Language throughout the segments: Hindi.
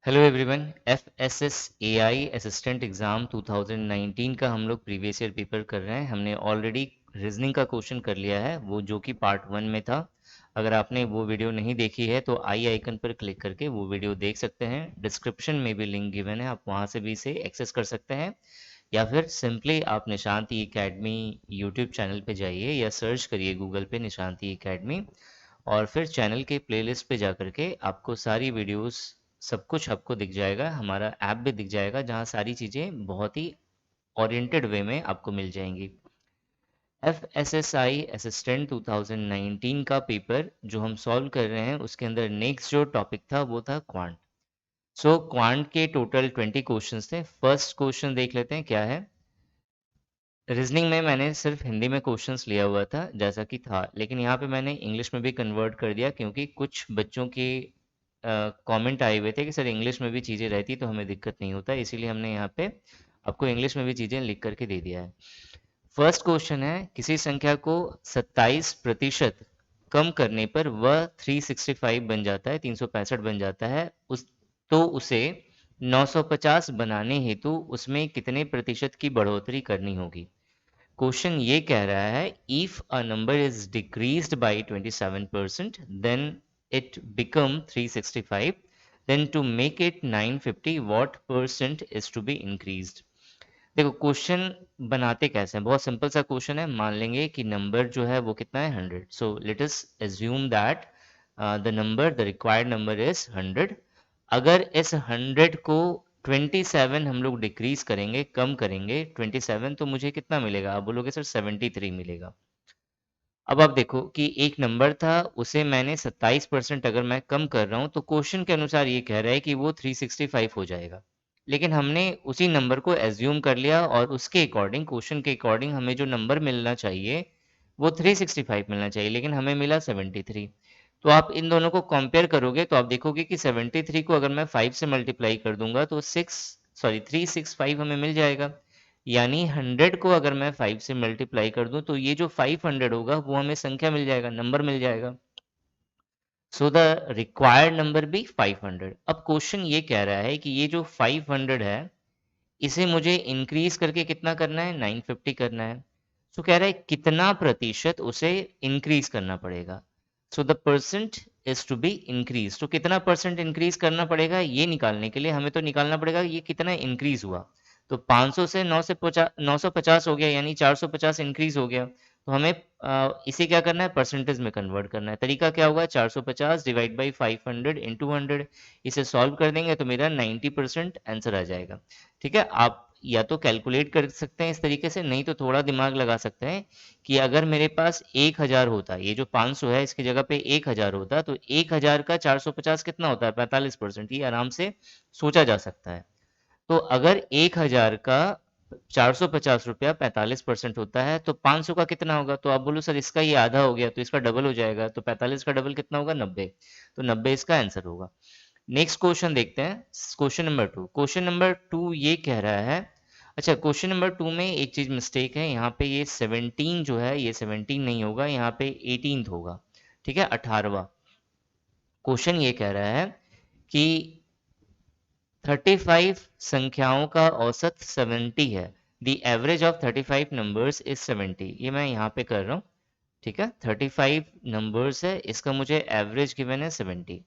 Hello everyone. FSSAI assistant exam 2019 का हम लोग प्रीवियस ईयर पेपर कर रहे हैं। हमने ऑलरेडी रीजनिंग का क्वेश्चन कर लिया है, वो जो कि पार्ट 1 में था। अगर आपने वो वीडियो नहीं देखी है तो आई आइकन पर क्लिक करके वो वीडियो देख सकते हैं। डिस्क्रिप्शन में भी लिंक गिवन है, आप वहाँ से भी इसे एक्सेस कर सकते हैं। या फिर सिंपली आप निशांति एकेडमी यूट्यूब चैनल पे जाइए या सर्च करिए गूगल पे निशांति एकेडमी, और फिर चैनल के प्लेलिस्ट पे जा करके आपको सारी वीडियोस सब कुछ आपको दिख जाएगा। हमारा ऐप भी दिख जाएगा जहाँ सारी चीज़ें बहुत ही ओरिएंटेड वे में आपको मिल जाएंगी। FSSI असिस्टेंट 2019 का पेपर जो हम सॉल्व कर रहे हैं उसके अंदर नेक्स्ट जो टॉपिक था वो था क्वांट। क्वांट के टोटल 20 क्वेश्चंस थे। फर्स्ट क्वेश्चन देख लेते हैं क्या है। रीजनिंग में मैंने सिर्फ हिंदी में क्वेश्चंस लिया हुआ था जैसा कि था, लेकिन यहाँ पे मैंने इंग्लिश में भी कन्वर्ट कर दिया क्योंकि कुछ बच्चों के कमेंट आए हुए थे कि सर इंग्लिश में भी चीज़ें रहती तो हमें दिक्कत नहीं होता, इसीलिए हमने यहाँ पे आपको इंग्लिश में भी चीज़ें लिख करके दे दिया है। फर्स्ट क्वेश्चन है, किसी संख्या को 27% कम करने पर वह 365 बन जाता है, 365 बन जाता है, उसे 950 बनाने हेतु उसमें कितने प्रतिशत की बढ़ोतरी करनी होगी। क्वेश्चन ये कह रहा है, if a number is decreased by 27% then it become 365, then to make it 950 what percent is to be increased. देखो क्वेश्चन बनाते कैसे हैं, बहुत सिंपल सा क्वेश्चन है। मान लेंगे कि नंबर जो है वो कितना है 100, so let us assume that the required number is 100। अगर इस 100 को 27 हम लोग डिक्रीज करेंगे, कम करेंगे 27, तो मुझे कितना मिलेगा? आप बोलोगे सर 73 मिलेगा। अब आप देखो कि एक नंबर था, उसे मैंने 27% अगर मैं कम कर रहा हूं तो क्वेश्चन के अनुसार ये कह रहा है कि वो 365 हो जाएगा। लेकिन हमने उसी नंबर को एज्यूम कर लिया और उसके अकॉर्डिंग, क्वेश्चन के अकॉर्डिंग हमें जो नंबर मिलना चाहिए वो 365 मिलना चाहिए, लेकिन हमें मिला 73। तो आप इन दोनों को कंपेयर करोगे तो आप देखोगे कि 73 को अगर मैं 5 से मल्टीप्लाई कर दूंगा तो 365 हमें मिल जाएगा। यानी 100 को अगर मैं 5 से मल्टीप्लाई कर दूं तो ये जो 500 होगा वो हमें संख्या मिल जाएगा, नंबर मिल जाएगा। सो द रिक्वायर्ड नंबर भी 500। अब क्वेश्चन ये कह रहा है कि ये जो 500 है इसे मुझे इंक्रीज करके कितना करना है? 950 करना है। सो कह रहा है कितना प्रतिशत उसे इंक्रीज करना पड़ेगा। So the percent is to be increase. तो कितना परसेंट इंक्रीज करना पड़ेगा ये निकालने के लिए हमें तो निकालना पड़ेगा ये कितना इंक्रीज हुआ। तो 500 से 950 हो गया, यानी 450 इंक्रीज हो गया। तो हमें इसे क्या करना है? परसेंटेज में कन्वर्ट करना है। तरीका क्या होगा? 450 डिवाइड बाई 500 इंटू 100। इसे सॉल्व कर देंगे तो मेरा 90% आंसर आ जाएगा। ठीक है, आप या तो कैलकुलेट कर सकते हैं इस तरीके से, नहीं तो थोड़ा दिमाग लगा सकते हैं कि अगर मेरे पास 1000 होता, ये जो 500 है इसकी जगह पे 1000 होता, तो 1000 का 450 कितना होता है? 45%। ये आराम से सोचा जा सकता है। तो अगर 1000 का 450 रुपया 45% होता है तो 500 का कितना होगा? तो आप बोलो सर इसका ये आधा हो गया तो इसका डबल हो जाएगा, तो 45 का डबल कितना होगा? 90। तो 90 इसका आंसर होगा। नेक्स्ट क्वेश्चन देखते हैं, क्वेश्चन नंबर 2। क्वेश्चन नंबर 2 ये कह रहा है, अच्छा क्वेश्चन नंबर 2 में एक चीज मिस्टेक है, यहाँ पे ये 17 जो है ये 17 नहीं होगा, यहाँ पे 18th होगा। ठीक है, 18वां। क्वेश्चन ये कह रहा है कि 35 संख्याओं का औसत 70 है। The average of 35 numbers is 70। ये मैं यहाँ पे कर रहा हूँ। ठीक है, 35 नंबर्स है, इसका मुझे एवरेज गिवन है 70।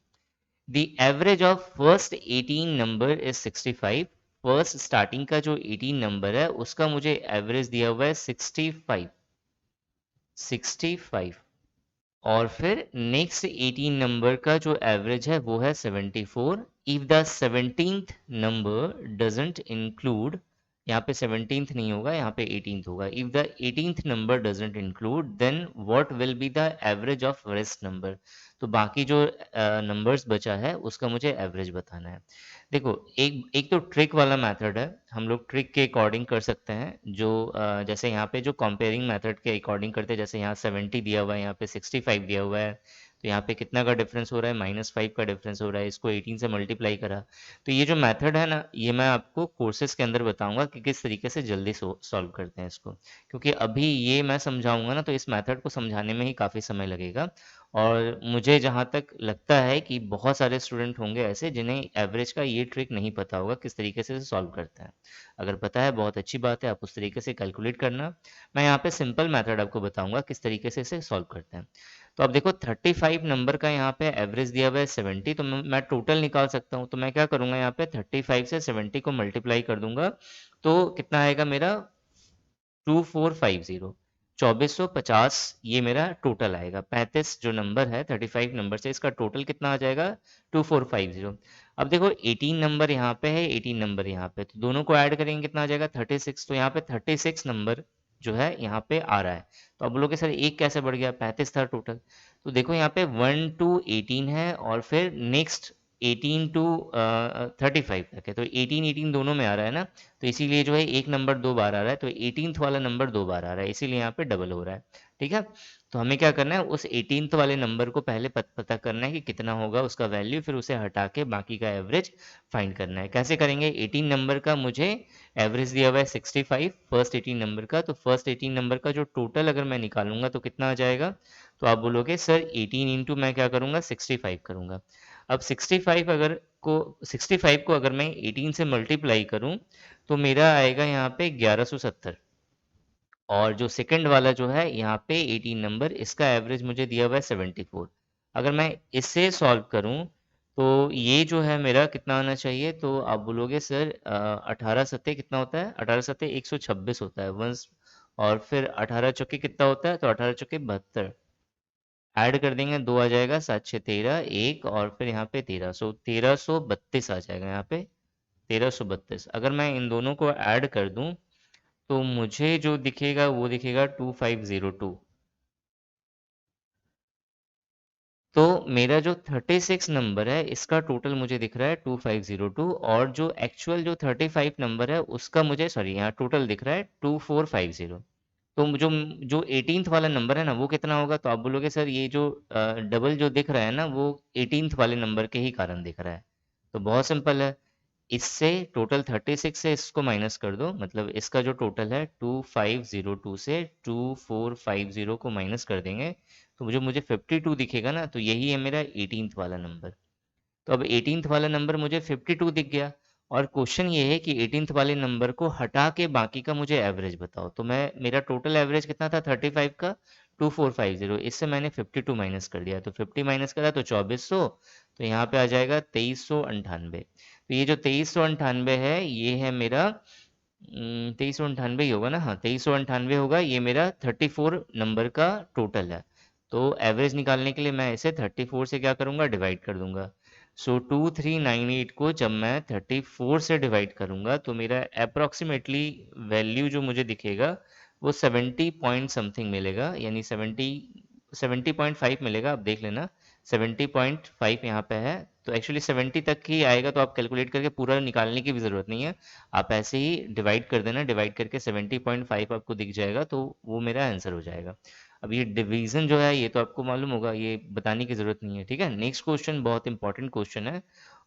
The average of first 18 number is 65। First starting का जो 18 नंबर है उसका मुझे एवरेज दिया हुआ है 65। 65। और फिर नेक्स्ट 18 नंबर का जो एवरेज है वो है 74। If the 17th number doesn't include, यहाँ पे 17th नहीं होगा, यहाँ पे 18th होगा। If the 18th number doesn't include then what will be the average of rest number. तो बाकी जो नंबर्स बचा है उसका मुझे एवरेज बताना है। देखो एक एक तो ट्रिक वाला मेथड है, हम लोग ट्रिक के अकॉर्डिंग कर सकते हैं। जो जैसे यहाँ पे जो कंपेयरिंग मेथड के अकॉर्डिंग करते हैं, जैसे यहाँ 70 दिया हुआ है, यहाँ पे 65 दिया हुआ है, तो यहाँ पे कितना का डिफरेंस हो रहा है? -5 का डिफरेंस हो रहा है। इसको 18 से मल्टीप्लाई करा। तो ये जो मेथड है ना, ये मैं आपको कोर्सेज के अंदर बताऊंगा कि किस तरीके से जल्दी सॉल्व करते हैं इसको, क्योंकि अभी ये मैं समझाऊंगा ना तो इस मेथड को समझाने में ही काफ़ी समय लगेगा। और मुझे जहाँ तक लगता है कि बहुत सारे स्टूडेंट होंगे ऐसे जिन्हें एवरेज का ये ट्रिक नहीं पता होगा किस तरीके से सॉल्व करते हैं। अगर पता है बहुत अच्छी बात है, आप उस तरीके से कैलकुलेट करना। मैं यहाँ पे सिंपल मेथड आपको बताऊंगा किस तरीके से इसे सॉल्व करते हैं। तो अब देखो 35 नंबर का यहाँ पे एवरेज दिया हुआ है 70, तो मैं टोटल निकाल सकता हूँ। तो मैं क्या करूँगा, यहाँ पे 35 से 70 को मल्टीप्लाई कर दूंगा, तो कितना आएगा मेरा 2450, 2450 ये मेरा टोटल आएगा। 35 जो नंबर है 35 नंबर से, इसका टोटल कितना आ जाएगा 2450। अब देखो 18 नंबर यहाँ पे है, 18 नंबर यहाँ पे, तो दोनों को ऐड करेंगे कितना आ जाएगा 36। तो यहाँ पे 36 नंबर जो है यहाँ पे आ रहा है। तो अब बोलोगे सर एक कैसे बढ़ गया, 35 था टोटल। तो देखो यहाँ पे 1 to 18 है, और फिर नेक्स्ट 18 to 35 तक है, तो 18 18 दोनों में आ रहा है ना। तो इसीलिए जो है एक नंबर दो बार आ रहा है, तो 18th वाला नंबर दो बार आ रहा है, इसीलिए यहाँ पे डबल हो रहा है। ठीक है, तो हमें क्या करना है, उस 18th वाले नंबर को पहले पता करना है कि कितना होगा उसका वैल्यू, फिर उसे हटा के बाकी का एवरेज फाइंड करना है। कैसे करेंगे, 18 नंबर का मुझे एवरेज दिया हुआ है 65, फर्स्ट 18 नंबर का, तो फर्स्ट 18 नंबर का जो टोटल अगर मैं निकालूंगा तो कितना आ जाएगा। तो आप बोलोगे सर 18 इंटू मैं क्या करूंगा 65 करूंगा। अब 65 को अगर मैं 18 से मल्टीप्लाई करूं, तो मेरा आएगा यहाँ पे 1170। और जो सेकंड वाला जो है यहाँ पे 18 नंबर, इसका एवरेज मुझे दिया हुआ है 74। अगर मैं इससे सॉल्व करूँ तो ये जो है मेरा कितना आना चाहिए, तो आप बोलोगे सर 18 सत्ते कितना होता है, 18 सत्ते 126 होता है वंस। और फिर 18 चौके कितना होता है, तो 18 चौके 72, ऐड कर देंगे, दो आ जाएगा, 7 6 13, एक और फिर यहाँ पे 13, सो 1332 आ जाएगा यहाँ पे। 1332 अगर मैं इन दोनों को ऐड कर दूं, तो मुझे जो दिखेगा वो दिखेगा 2502। तो मेरा जो 36 नंबर है इसका टोटल मुझे दिख रहा है 2502, और जो एक्चुअल जो 35 नंबर है उसका मुझे, सॉरी यहाँ टोटल दिख रहा है 2450। तो जो जो 18th वाला नंबर है ना वो कितना होगा, तो आप बोलोगे सर ये जो डबल जो दिख रहा है ना वो 18th वाले नंबर के ही कारण दिख रहा है। तो बहुत सिंपल है, इससे टोटल 36 से इसको माइनस कर दो, मतलब इसका जो टोटल है 2502 से 2450 को माइनस कर देंगे, तो जो मुझे 52 दिखेगा ना, तो यही है मेरा 18th वाला नंबर। तो अब 18th वाला नंबर मुझे 52 दिख गया, और क्वेश्चन ये है कि 18th वाले नंबर को हटा के बाकी का मुझे एवरेज बताओ। तो मैं, मेरा टोटल एवरेज कितना था 35 का 2450, इससे मैंने 52 माइनस कर दिया, तो 50 माइनस करा तो 2400, तो यहाँ पे आ जाएगा 2398। तो ये जो 2398 है ये है मेरा 2398 ही होगा ना, हाँ 2398 होगा, ये मेरा 34 नंबर का टोटल है। तो एवरेज निकालने के लिए मैं इसे 34 से क्या करूँगा, डिवाइड कर दूंगा। सो 2398 को जब मैं 34 से डिवाइड करूँगा तो मेरा अप्रॉक्सीमेटली वैल्यू जो मुझे दिखेगा वो 70 पॉइंट समथिंग मिलेगा, यानी 70.5 मिलेगा। आप देख लेना 70.5 यहाँ पे है, तो एक्चुअली 70 तक ही आएगा, तो आप कैलकुलेट करके पूरा निकालने की भी ज़रूरत नहीं है, आप ऐसे ही डिवाइड कर देना, डिवाइड करके 70.5 आपको दिख जाएगा, तो वो मेरा आंसर हो जाएगा। अब ये डिवीजन जो है ये तो आपको मालूम होगा, ये बताने की ज़रूरत नहीं है। ठीक है, नेक्स्ट क्वेश्चन बहुत इंपॉर्टेंट क्वेश्चन है,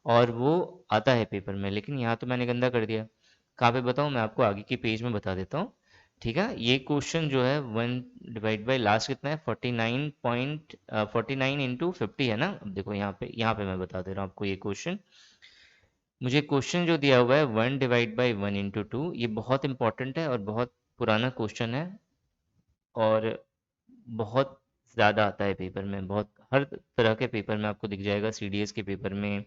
और वो आता है पेपर में, लेकिन यहाँ तो मैंने गंदा कर दिया। कहाँ पे बताऊँ, मैं आपको आगे के पेज में बता देता हूँ। ठीक है, ये क्वेश्चन जो है 1 डिवाइड बाई लास्ट कितना है 49 इंटू 50 है ना। अब देखो यहाँ पे मैं बता दे रहा हूँ आपको ये क्वेश्चन। मुझे क्वेश्चन जो दिया हुआ है 1 डिवाइड बाई 1 इंटू 2, ये बहुत इंपॉर्टेंट है और बहुत पुराना क्वेश्चन है, और बहुत ज़्यादा आता है पेपर में, बहुत हर तरह के पेपर में आपको दिख जाएगा, सीडीएस के पेपर में,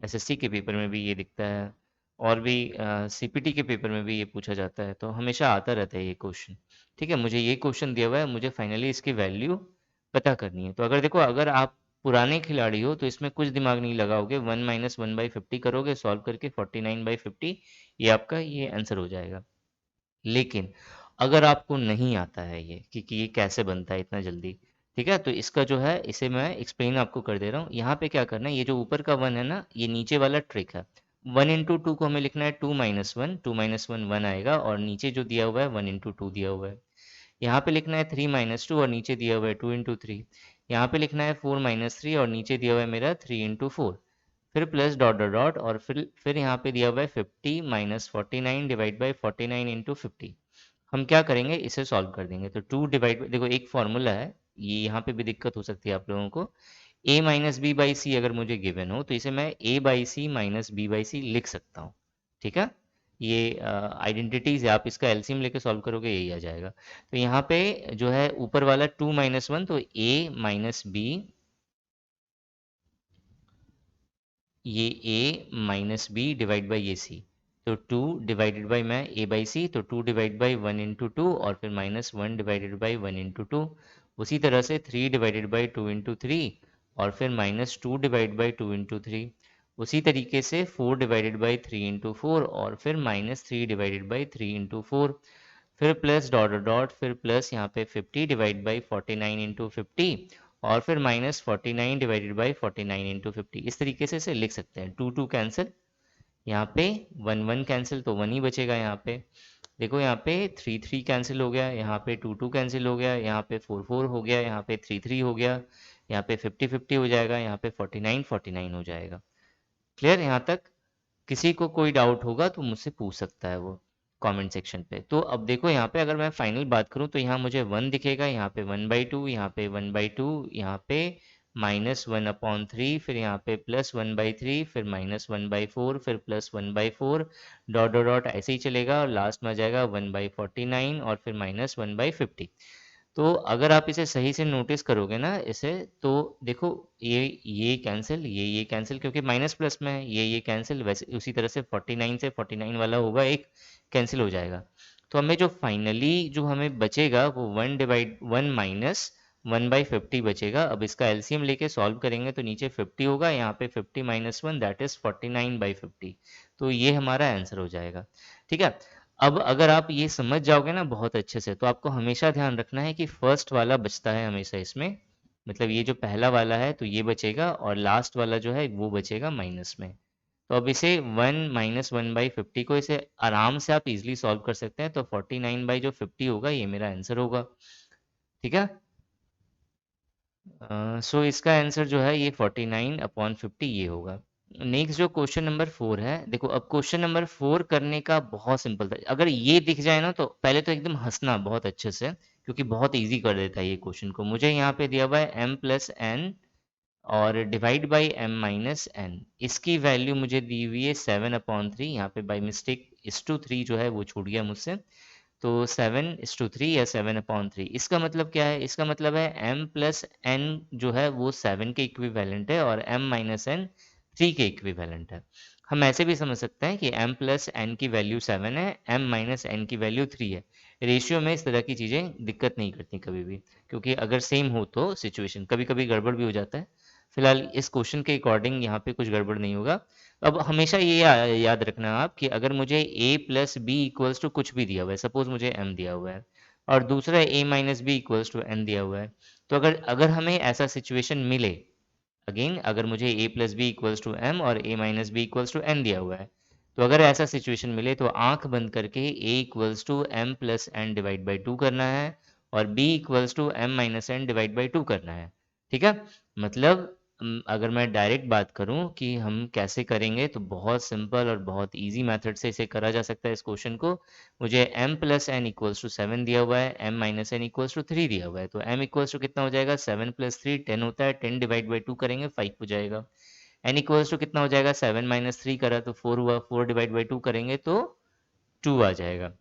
एसएससी के पेपर में भी ये दिखता है, और भी सीपीटी के पेपर में भी ये पूछा जाता है, तो हमेशा आता रहता है ये क्वेश्चन। ठीक है, मुझे ये क्वेश्चन दिया हुआ है, मुझे फाइनली इसकी वैल्यू पता करनी है। तो अगर देखो, अगर आप पुराने खिलाड़ी हो तो इसमें कुछ दिमाग नहीं लगाओगे, 1 - 1/50 करोगे, सॉल्व करके 49/50, ये आपका ये आंसर हो जाएगा। लेकिन अगर आपको नहीं आता है ये कि ये कैसे बनता है इतना जल्दी, ठीक है, तो इसका जो है इसे मैं एक्सप्लेन आपको कर दे रहा हूँ। यहाँ पे क्या करना है, ये जो ऊपर का 1 है ना, ये नीचे वाला ट्रिक है। 1 इंटू 2 को हमें लिखना है 2 - 1, 2 - 1 1 आएगा, और नीचे जो दिया हुआ है 1 इंटू 2 दिया हुआ है। यहाँ पे लिखना है 3 - 2, और नीचे दिया हुआ है 2 इंटू 3। यहाँ पे लिखना है 4 - 3, और नीचे दिया हुआ है मेरा 3 इंटू 4। फिर प्लस डॉट डॉट डॉट, और फिर यहाँ पे दिया हुआ है 50 - 49 डिवाइड बाई 49 इंटू 50। हम क्या करेंगे, इसे सॉल्व कर देंगे। तो 2 डिवाइड, देखो एक फॉर्मूला है, ये यहाँ पे भी दिक्कत हो सकती है आप लोगों को। a minus B by C अगर मुझे गिवन हो तो इसे मैं a by C minus B by C लिख सकता हूँ। ठीक है, ये आइडेंटिटीज है, आप इसका एलसीएम लेके सॉल्व करोगे यही आ जाएगा। तो यहाँ पे जो है ऊपर वाला 2 - 1 तो a माइनस बी, ये a minus B divide by ये सी, तो 2 डिवाइडेड बाई मैं a बाई सी, तो 2 डिवाइड बाई 1 × 2 और फिर -1 डिवाइडेड बाई 1 × 2। उसी तरह से 3 डिवाइडेड बाई 2 × 3 और फिर -2 डिवाइड बाई 2 × 3। उसी तरीके से 4 डिवाइडेड बाई 3 × 4 और फिर -3 डिवाइडेड बाई 3 × 4, फिर प्लस डॉट डॉट डॉट, फिर प्लस यहाँ पे 50 डिवाइड बाई 49 × 50 और फिर -49 डिवाइडेड बाई 49 × 50। इस तरीके से इसे लिख सकते हैं। 2 2 कैंसिल, यहाँ पे 1 1 कैंसिल, तो 1 ही बचेगा यहाँ पे। देखो यहाँ पे 3 3 कैंसिल हो गया, यहाँ पे 2 2 कैंसिल हो गया, यहाँ पे 4 4 हो गया, यहाँ पे 3 3 हो गया, यहाँ पे 50 50 हो जाएगा, यहाँ पे 49 49 हो जाएगा। क्लियर यहाँ तक? किसी को कोई डाउट होगा तो मुझसे पूछ सकता है वो कमेंट सेक्शन पे। तो अब देखो यहाँ पे अगर मैं फाइनल बात करूँ तो यहाँ मुझे 1 दिखेगा, यहाँ पे 1/2, यहाँ पे 1/2, यहाँ पे -1/3, फिर यहाँ पे +1/3, फिर -1/4, फिर +1/4, डॉट डॉट डॉट ऐसे ही चलेगा और लास्ट में आ जाएगा 1/49 और फिर -1/50। तो अगर आप इसे सही से नोटिस करोगे ना इसे, तो देखो ये कैंसिल, ये कैंसिल, क्योंकि माइनस प्लस में है, ये कैंसिल, वैसे उसी तरह से 49 से 49 वाला होगा एक, कैंसिल हो जाएगा। तो हमें जो फाइनली जो हमें बचेगा वो 1/1 - 1/50 बचेगा। अब इसका एलसीएम लेके सॉल्व करेंगे तो नीचे 50 होगा, यहाँ पे 50 - 1 दैट इज 49/50। तो ये हमारा आंसर हो जाएगा। ठीक है, अब अगर आप ये समझ जाओगे ना बहुत अच्छे से, तो आपको हमेशा ध्यान रखना है कि फर्स्ट वाला बचता है हमेशा इसमें, मतलब ये जो पहला वाला है तो ये बचेगा और लास्ट वाला जो है वो बचेगा माइनस में। तो अब इसे 1 - 1/50 को इसे आराम से आप इजीली सॉल्व कर सकते हैं। तो 49/50 होगा, ये मेरा आंसर होगा। ठीक है, सो इसका आंसर जो है ये 49/50 ये होगा। नेक्स्ट जो क्वेश्चन नंबर 4 है, देखो अब क्वेश्चन नंबर 4 करने का बहुत सिंपल था। अगर ये दिख जाए ना तो पहले तो एकदम हंसना बहुत अच्छे से, क्योंकि बहुत इजी कर देता है ये क्वेश्चन को। मुझे यहाँ पे दिया हुआ है m+n और डिवाइड बाई m-n, इसकी वैल्यू मुझे दी हुई है 7/3। यहाँ पे बाई मिस्टेक (3) जो है वो छूट गया मुझसे, तो 7:3 या 7/3। इसका मतलब क्या है? इसका मतलब है m+n जो है वो 7 के इक्विवेलेंट है और m-n 3 के इक्विवेलेंट है। हम ऐसे भी समझ सकते हैं कि m+n की वैल्यू 7 है, m-n की वैल्यू 3 है। रेशियो में इस तरह की चीज़ें दिक्कत नहीं करती कभी भी, क्योंकि अगर सेम हो तो सिचुएशन, कभी कभी गड़बड़ भी हो जाता है। फिलहाल इस क्वेश्चन के अकॉर्डिंग यहाँ पे कुछ गड़बड़ नहीं होगा। अब हमेशा ये याद रखना आप कि अगर मुझे a+b = कुछ भी दिया हुआ है, सपोज मुझे m दिया हुआ है और दूसरा a-b = n दिया हुआ है, तो अगर अगर हमें ऐसा सिचुएशन मिले, अगेन अगर मुझे a+b = m और a-b = n दिया हुआ है, तो अगर ऐसा सिचुएशन मिले तो आंख बंद करके a m+n डिवाइड बाई 2 करना है और b m-n डिवाइड बाई 2 करना है। ठीक है, मतलब अगर मैं डायरेक्ट बात करूं कि हम कैसे करेंगे, तो बहुत सिंपल और बहुत इजी मेथड से इसे करा जा सकता है इस क्वेश्चन को। मुझे m+n = 7 दिया हुआ है, m-n = 3 दिया हुआ है, तो m कितना हो जाएगा, 7 + 3 10 होता है, 10 डिवाइड बाई 2 करेंगे 5 हो जाएगा। n कितना हो जाएगा, 7 - 3 करा तो 4 हुआ, 4 डिवाइड बाई 2 करेंगे तो 2 आ जाएगा।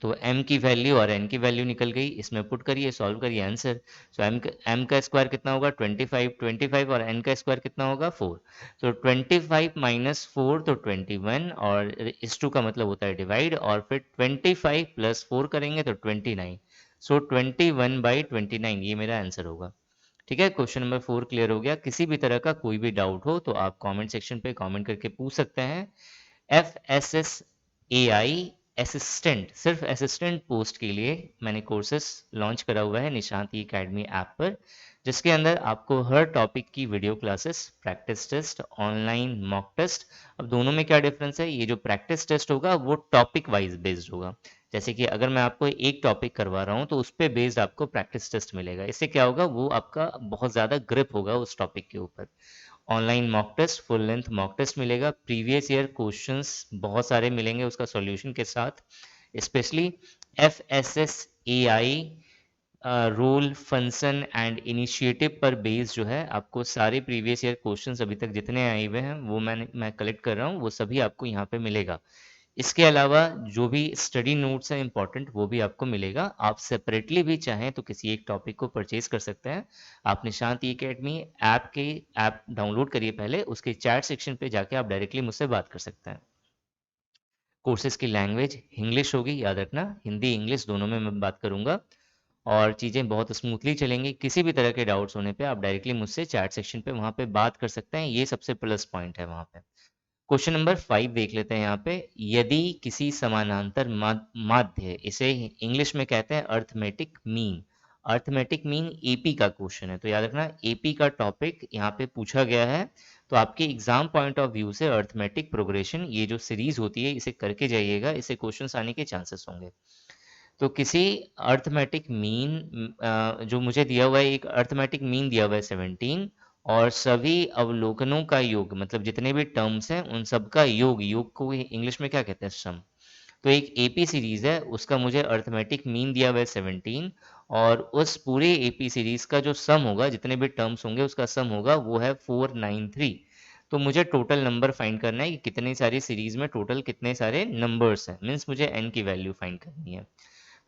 तो m की वैल्यू और n की वैल्यू निकल गई, इसमें पुट करिए, सॉल्व करिए आंसर। सो m का स्क्वायर कितना होगा, 25 और n का स्क्वायर कितना होगा, 4। तो 25 - 4 तो 21 और इस 2 का मतलब होता है डिवाइड, और फिर 25 + 4 करेंगे तो 29। सो 21/29 ये मेरा आंसर होगा। ठीक है, क्वेश्चन नंबर 4 क्लियर हो गया। किसी भी तरह का कोई भी डाउट हो तो आप कमेंट सेक्शन पे कमेंट करके पूछ सकते हैं। FSSAI असिस्टेंट, सिर्फ असिस्टेंट पोस्ट के लिए मैंने कोर्सेस लॉन्च करा हुआ है निशांत ई अकेडमी ऐप पर, जिसके अंदर आपको हर टॉपिक की video classes, practice test, online mock test. अब दोनों में क्या डिफरेंस है, ये जो प्रैक्टिस टेस्ट होगा वो टॉपिक वाइज बेस्ड होगा। जैसे कि अगर मैं आपको एक टॉपिक करवा रहा हूँ तो उस पर बेस्ड आपको प्रैक्टिस टेस्ट मिलेगा। इससे क्या होगा, वो आपका बहुत ज़्यादा ग्रिप होगा उस टॉपिक के ऊपर। Online mock test, full length mock test मिलेगा, प्रीवियस ईयर क्वेश्चंस बहुत सारे मिलेंगे उसका सॉल्यूशन के साथ। Specially FSSAI role, function and initiative पर बेस जो है आपको सारे प्रीवियस ईयर क्वेश्चंस अभी तक जितने आए हुए हैं वो मैं कलेक्ट कर रहा हूँ, वो सभी आपको यहाँ पे मिलेगा। इसके अलावा जो भी स्टडी नोट्स हैं इंपॉर्टेंट वो भी आपको मिलेगा। आप सेपरेटली भी चाहें तो किसी एक टॉपिक को परचेज कर सकते हैं। आपने शांति एकेडमी ऐप डाउनलोड करिए पहले, उसके चैट सेक्शन पे जाके आप डायरेक्टली मुझसे बात कर सकते हैं। कोर्सेज की लैंग्वेज इंग्लिश होगी, याद रखना, हिंदी इंग्लिश दोनों में मैं बात करूंगा और चीज़ें बहुत स्मूथली चलेंगी। किसी भी तरह के डाउट्स होने पे आप डायरेक्टली मुझसे चैट सेक्शन पे वहाँ पे बात कर सकते हैं, ये सबसे प्लस पॉइंट है वहाँ पे। क्वेश्चन नंबर 5 देख लेते हैं यहाँ पे। यदि किसी समानांतर माध्य, इसे इंग्लिश में कहते हैं arithmetic mean, arithmetic mean AP का क्वेश्चन है, तो याद रखना एपी का टॉपिक यहाँ पे पूछा गया है। तो आपके एग्जाम पॉइंट ऑफ व्यू से अर्थमेटिक प्रोग्रेशन ये जो सीरीज होती है इसे करके जाइएगा, इससे क्वेश्चंस आने के चांसेस होंगे। तो किसी अर्थमेटिक मीन जो मुझे दिया हुआ है, एक अर्थमेटिक मीन दिया हुआ है 17, और सभी अवलोकनों का योग, मतलब जितने भी टर्म्स हैं उन सब का योग, योग को इंग्लिश में क्या कहते हैं, सम। तो एक एपी सीरीज है, उसका मुझे अर्थमेटिक मीन दिया हुआ है 17, और उस पूरे एपी सीरीज का जो सम होगा, जितने भी टर्म्स होंगे उसका सम होगा, वो है 493। तो मुझे टोटल नंबर फाइंड करना है कि कितनी सारी सीरीज में टोटल कितने सारे नंबर्स हैं, मीन्स मुझे एन की वैल्यू फाइंड करनी है।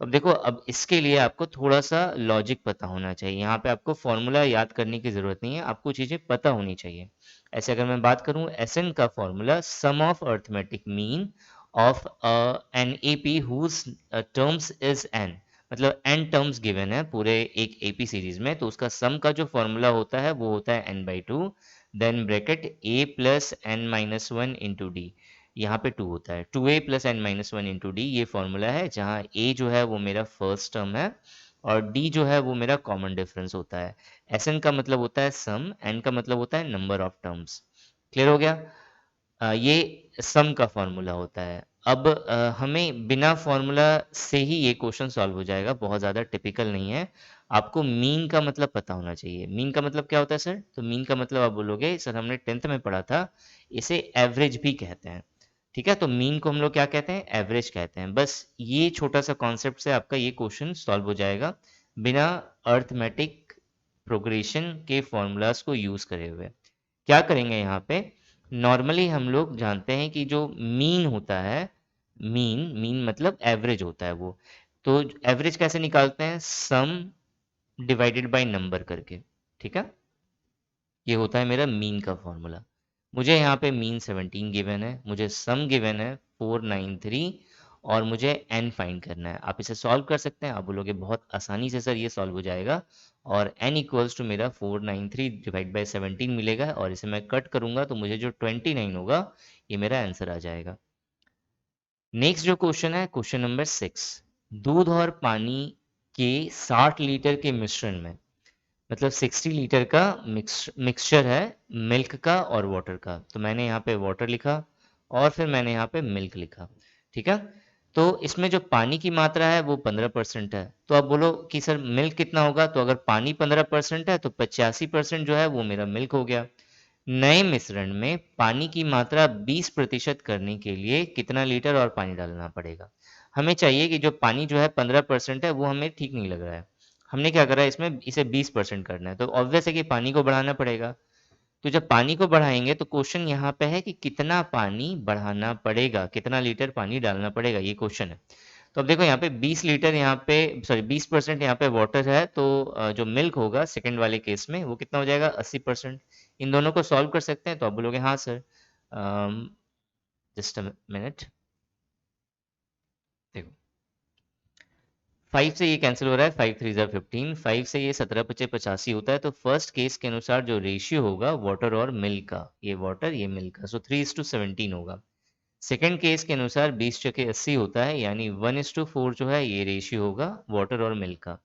अब देखो, अब इसके लिए आपको थोड़ा सा लॉजिक पता होना चाहिए। यहाँ पे आपको फॉर्मूला याद करने की जरूरत नहीं है, आपको चीजें पता होनी चाहिए। ऐसे अगर मैं बात करूँ, एसएन का formula sum of arithmetic mean of an AP whose terms is N, मतलब एन टर्म्स गिवन है पूरे एक एपी सीरीज में, तो उसका सम का जो फॉर्मूला होता है वो होता है n/2, then bracket a plus N minus one into D. यहाँ पे 2 होता है, 2a plus N minus one into D, ये फॉर्मूला है जहाँ a जो है वो मेरा फर्स्ट टर्म है और d जो है वो मेरा कॉमन डिफरेंस होता है। Sn का मतलब होता है सम, n का मतलब होता है नंबर ऑफ टर्म्स। क्लियर हो गया? ये सम का फॉर्मूला होता है। अब हमें बिना फॉर्मूला से ही ये क्वेश्चन सॉल्व हो जाएगा, बहुत ज़्यादा टिपिकल नहीं है। आपको मीन का मतलब पता होना चाहिए। मीन का मतलब क्या होता है सर? तो मीन का मतलब आप बोलोगे सर हमने 10th में पढ़ा था, इसे एवरेज भी कहते हैं। ठीक है, तो मीन को हम लोग क्या कहते हैं? एवरेज कहते हैं। बस ये छोटा सा कॉन्सेप्ट से आपका ये क्वेश्चन सॉल्व हो जाएगा, बिना अर्थमेटिक प्रोग्रेशन के फॉर्मूलाज को यूज करे हुए। क्या करेंगे यहाँ पे? नॉर्मली हम लोग जानते हैं कि जो मीन होता है, मीन मीन मतलब एवरेज होता है वो। तो एवरेज कैसे निकालते हैं? सम डिवाइडेड बाय नंबर करके। ठीक है, ये होता है मेरा मीन का फॉर्मूला। मुझे यहाँ पे मीन 17 गिवन है, मुझे सम गिवन है 493, और मुझे n फाइंड करना है। आप इसे सॉल्व कर सकते हैं, आप बोलोगे बहुत आसानी से सर ये सॉल्व हो जाएगा, और n इक्वल्स टू मेरा 493 डिवाइड बाई 17 मिलेगा, और इसे मैं कट करूंगा तो मुझे जो 29 होगा ये मेरा आंसर आ जाएगा। नेक्स्ट जो क्वेश्चन है, क्वेश्चन नंबर 6। दूध और पानी के 60 लीटर के मिश्रण में, मतलब 60 लीटर का मिक्सचर है मिल्क का और वाटर का, तो मैंने यहाँ पे वाटर लिखा और फिर मैंने यहाँ पे मिल्क लिखा। ठीक है, तो इसमें जो पानी की मात्रा है वो 15% है। तो आप बोलो कि सर मिल्क कितना होगा? तो अगर पानी 15% है तो 85% जो है वो मेरा मिल्क हो गया। नए मिश्रण में पानी की मात्रा 20% करने के लिए कितना लीटर और पानी डालना पड़ेगा? हमें चाहिए कि जो पानी जो है 15% है वो हमें ठीक नहीं लग रहा है, हमने क्या करा है इसमें, इसे 20% करना है, तो ऑब्वियस है कि पानी को बढ़ाना पड़ेगा। तो जब पानी को बढ़ाएंगे तो क्वेश्चन यहाँ पे है कि कितना पानी बढ़ाना पड़ेगा, कितना लीटर पानी डालना पड़ेगा, ये क्वेश्चन है। तो अब देखो यहाँ पे 20 लीटर यहाँ पे, सॉरी 20% यहाँ पे वाटर है, तो जो मिल्क होगा सेकंड वाले केस में वो कितना हो जाएगा? 80%। इन दोनों को सॉल्व कर सकते हैं, तो आप बोलोगे हाँ सर। जस्ट अ मिनट, देखो 5 से ये कैंसिल हो रहा है, 5 3 ज़ा 15, 5 से ये 17 × 5 = 85 होता है। तो फर्स्ट केस के अनुसार जो रेशियो होगा वाटर और मिल्क का, ये वाटर ये मिल्क का, सो 3:17 होगा। सेकंड केस के अनुसार 20 × 80 होता है, यानी 1:4 जो है ये रेशियो होगा वाटर और मिल्क का।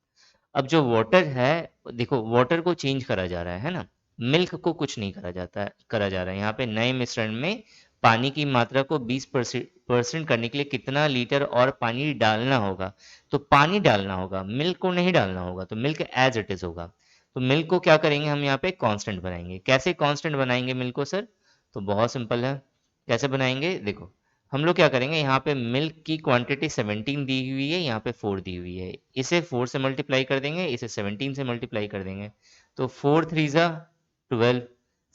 अब जो वाटर है, देखो वाटर को चेंज करा जा रहा है ना, मिल्क को कुछ नहीं करा जाता है, करा जा रहा है। यहाँ पे नए मिश्रण में पानी की मात्रा को 20% करने के लिए कितना लीटर और पानी डालना होगा? तो पानी डालना होगा, मिल्क को नहीं डालना होगा, तो मिल्क एज इट इज होगा। तो मिल्क को क्या करेंगे हम यहाँ पे? कांस्टेंट बनाएंगे। कैसे कांस्टेंट बनाएंगे मिल्क को सर? तो बहुत सिंपल है, कैसे बनाएंगे देखो। हम लोग क्या करेंगे, यहाँ पे मिल्क की क्वांटिटी 17 दी हुई है, यहाँ पे 4 दी हुई है, इसे 4 से मल्टीप्लाई कर देंगे, इसे 17 से मल्टीप्लाई कर देंगे, तो 4 3 जा 12,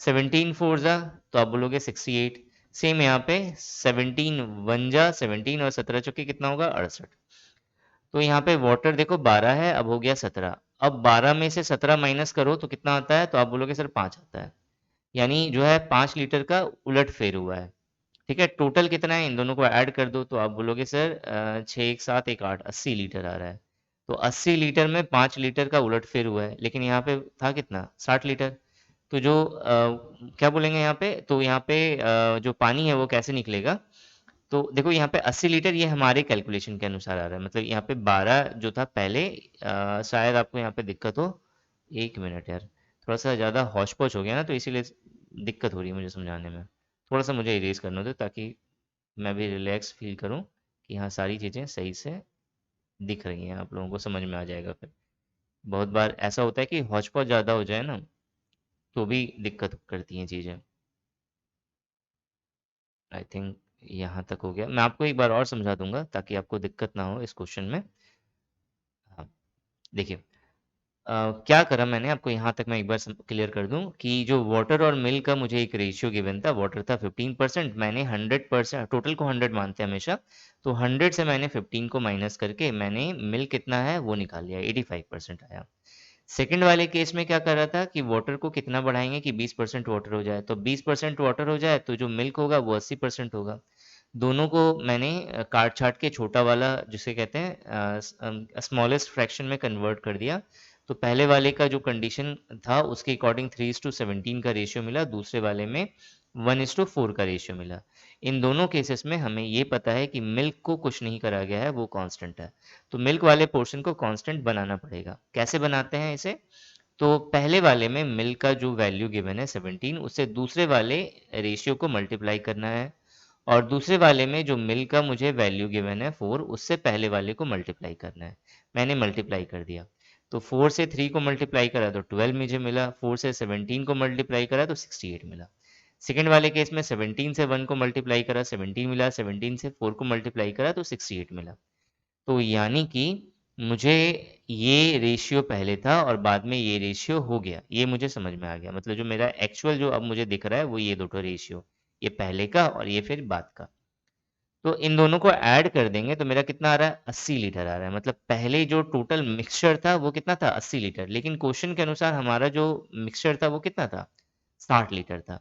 17 4 जा तो आप बोलोगे 68। सेम यहाँ पे 17 1 जा 17 और 17 चौके कितना होगा 68। तो यहाँ पे वाटर देखो 12 है, अब हो गया 17। अब 12 में से 17 माइनस करो तो कितना आता है, तो आप बोलोगे सर 5 आता है, यानी जो है 5 लीटर का उलट फेर हुआ है। ठीक है, टोटल कितना है, इन दोनों को ऐड कर दो तो आप बोलोगे सर 6 1 7 1 8 80 लीटर आ रहा है। तो 80 लीटर में 5 लीटर का उलट फेर हुआ है, लेकिन यहाँ पे था कितना 60 लीटर। तो जो क्या बोलेंगे यहाँ पे, तो यहाँ पे जो पानी है वो कैसे निकलेगा, तो देखो यहाँ पे 80 लीटर ये हमारे कैलकुलेशन के अनुसार आ रहा है, मतलब यहाँ पे 12 जो था पहले, शायद आपको यहाँ पे दिक्कत हो, 1 मिनट यार, थोड़ा सा ज़्यादा हौच पौच हो गया ना, तो इसीलिए दिक्कत हो रही है मुझे समझाने में। थोड़ा सा मुझे इरेज करना दो ताकि मैं भी रिलैक्स फील करूँ कि हाँ सारी चीज़ें सही से दिख रही हैं, आप लोगों को समझ में आ जाएगा फिर। बहुत बार ऐसा होता है कि हौच पौच ज़्यादा हो जाए ना तो भी दिक्कत करती हैं चीज़ें। आई थिंक यहाँ तक हो गया, मैं आपको एक बार और समझा दूंगा ताकि आपको दिक्कत ना हो इस क्वेश्चन में। हाँ, देखिए क्या करा मैंने, आपको यहाँ तक मैं एक बार क्लियर कर दूं कि जो वाटर और मिल्क का मुझे एक रेशियो गिवन था, वाटर था 15%, मैंने 100%, टोटल को 100 मानते हैं हमेशा, तो 100 से मैंने 15 को माइनस करके मैंने मिल्क कितना है वो निकाल लिया, 85% आया। सेकंड वाले केस में क्या कर रहा था कि वाटर को कितना बढ़ाएंगे कि 20% वाटर हो जाए, तो 20% वाटर हो जाए तो जो मिल्क होगा वो 80% होगा। दोनों को मैंने काट छाट के छोटा वाला जिसे कहते हैं स्मॉलेस्ट फ्रैक्शन में कन्वर्ट कर दिया। तो पहले वाले का जो कंडीशन था उसके अकॉर्डिंग 3:17 का रेशियो मिला, दूसरे वाले में 1:4 का रेशियो मिला। इन दोनों केसेस में हमें ये पता है कि मिल्क को कुछ नहीं करा गया है, वो कांस्टेंट है, तो मिल्क वाले पोर्शन को कांस्टेंट बनाना पड़ेगा। कैसे बनाते हैं इसे, तो पहले वाले में मिल्क का जो वैल्यू गिवन है 17, उससे दूसरे वाले रेशियो को मल्टीप्लाई करना है, और दूसरे वाले में जो मिल्क का मुझे वैल्यू गिवन है 4, उससे पहले वाले को मल्टीप्लाई करना है। मैंने मल्टीप्लाई कर दिया, तो 4 से 3 को मल्टीप्लाई करा तो 12 मुझे मिला, 4 से 17 को मल्टीप्लाई करा तो 68 मिला। सेकेंड वाले केस में 17 से 1 को मल्टीप्लाई करा 17 मिला, 17 से 4 को मल्टीप्लाई करा तो 68 मिला। तो यानी कि मुझे ये रेशियो पहले था और बाद में ये रेशियो हो गया, ये मुझे समझ में आ गया, मतलब जो मेरा एक्चुअल जो अब मुझे दिख रहा है वो ये दो रेशियो, ये पहले का और ये फिर बाद का। तो इन दोनों को ऐड कर देंगे तो मेरा कितना आ रहा है 80 लीटर आ रहा है, मतलब पहले जो टोटल मिक्सचर था वो कितना था 80 लीटर, लेकिन क्वेश्चन के अनुसार हमारा जो मिक्सचर था वो कितना था 60 लीटर था।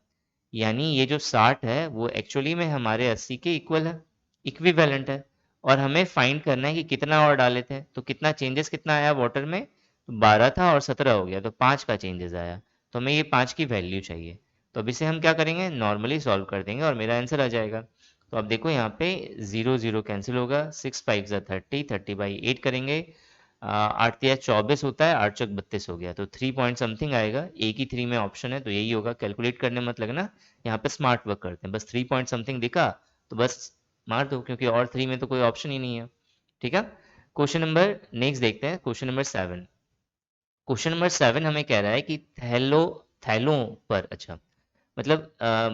यानी ये जो 60 है वो एक्चुअली में हमारे 80 के इक्वल है, इक्विवेलेंट है, और हमें फाइंड करना है कि कितना और डाले थे, तो कितना चेंजेस कितना आया वाटर में, तो 12 था और 17 हो गया, तो 5 का चेंजेस आया, तो हमें ये 5 की वैल्यू चाहिए। तो अब इसे हम क्या करेंगे, नॉर्मली सॉल्व कर देंगे और मेरा आंसर आ जाएगा। तो अब देखो यहाँ पे 0 0 कैंसिल होगा, 6 5 जा 30, 30/8 करेंगे, 8 या 24 होता है, 8 चौक 32 हो गया, तो 3 पॉइंट समथिंग आएगा, एक ही 3 में ऑप्शन है तो यही होगा, कैलकुलेट करने मत लगना, यहाँ पे स्मार्ट वर्क करते हैं, बस 3 पॉइंट समथिंग दिखा तो बस मार दो, क्योंकि और 3 में तो कोई ऑप्शन ही नहीं है। ठीक है, क्वेश्चन नंबर नेक्स्ट देखते हैं, क्वेश्चन नंबर 7। क्वेश्चन नंबर 7 हमें कह रहा है कि थैलों पर, अच्छा मतलब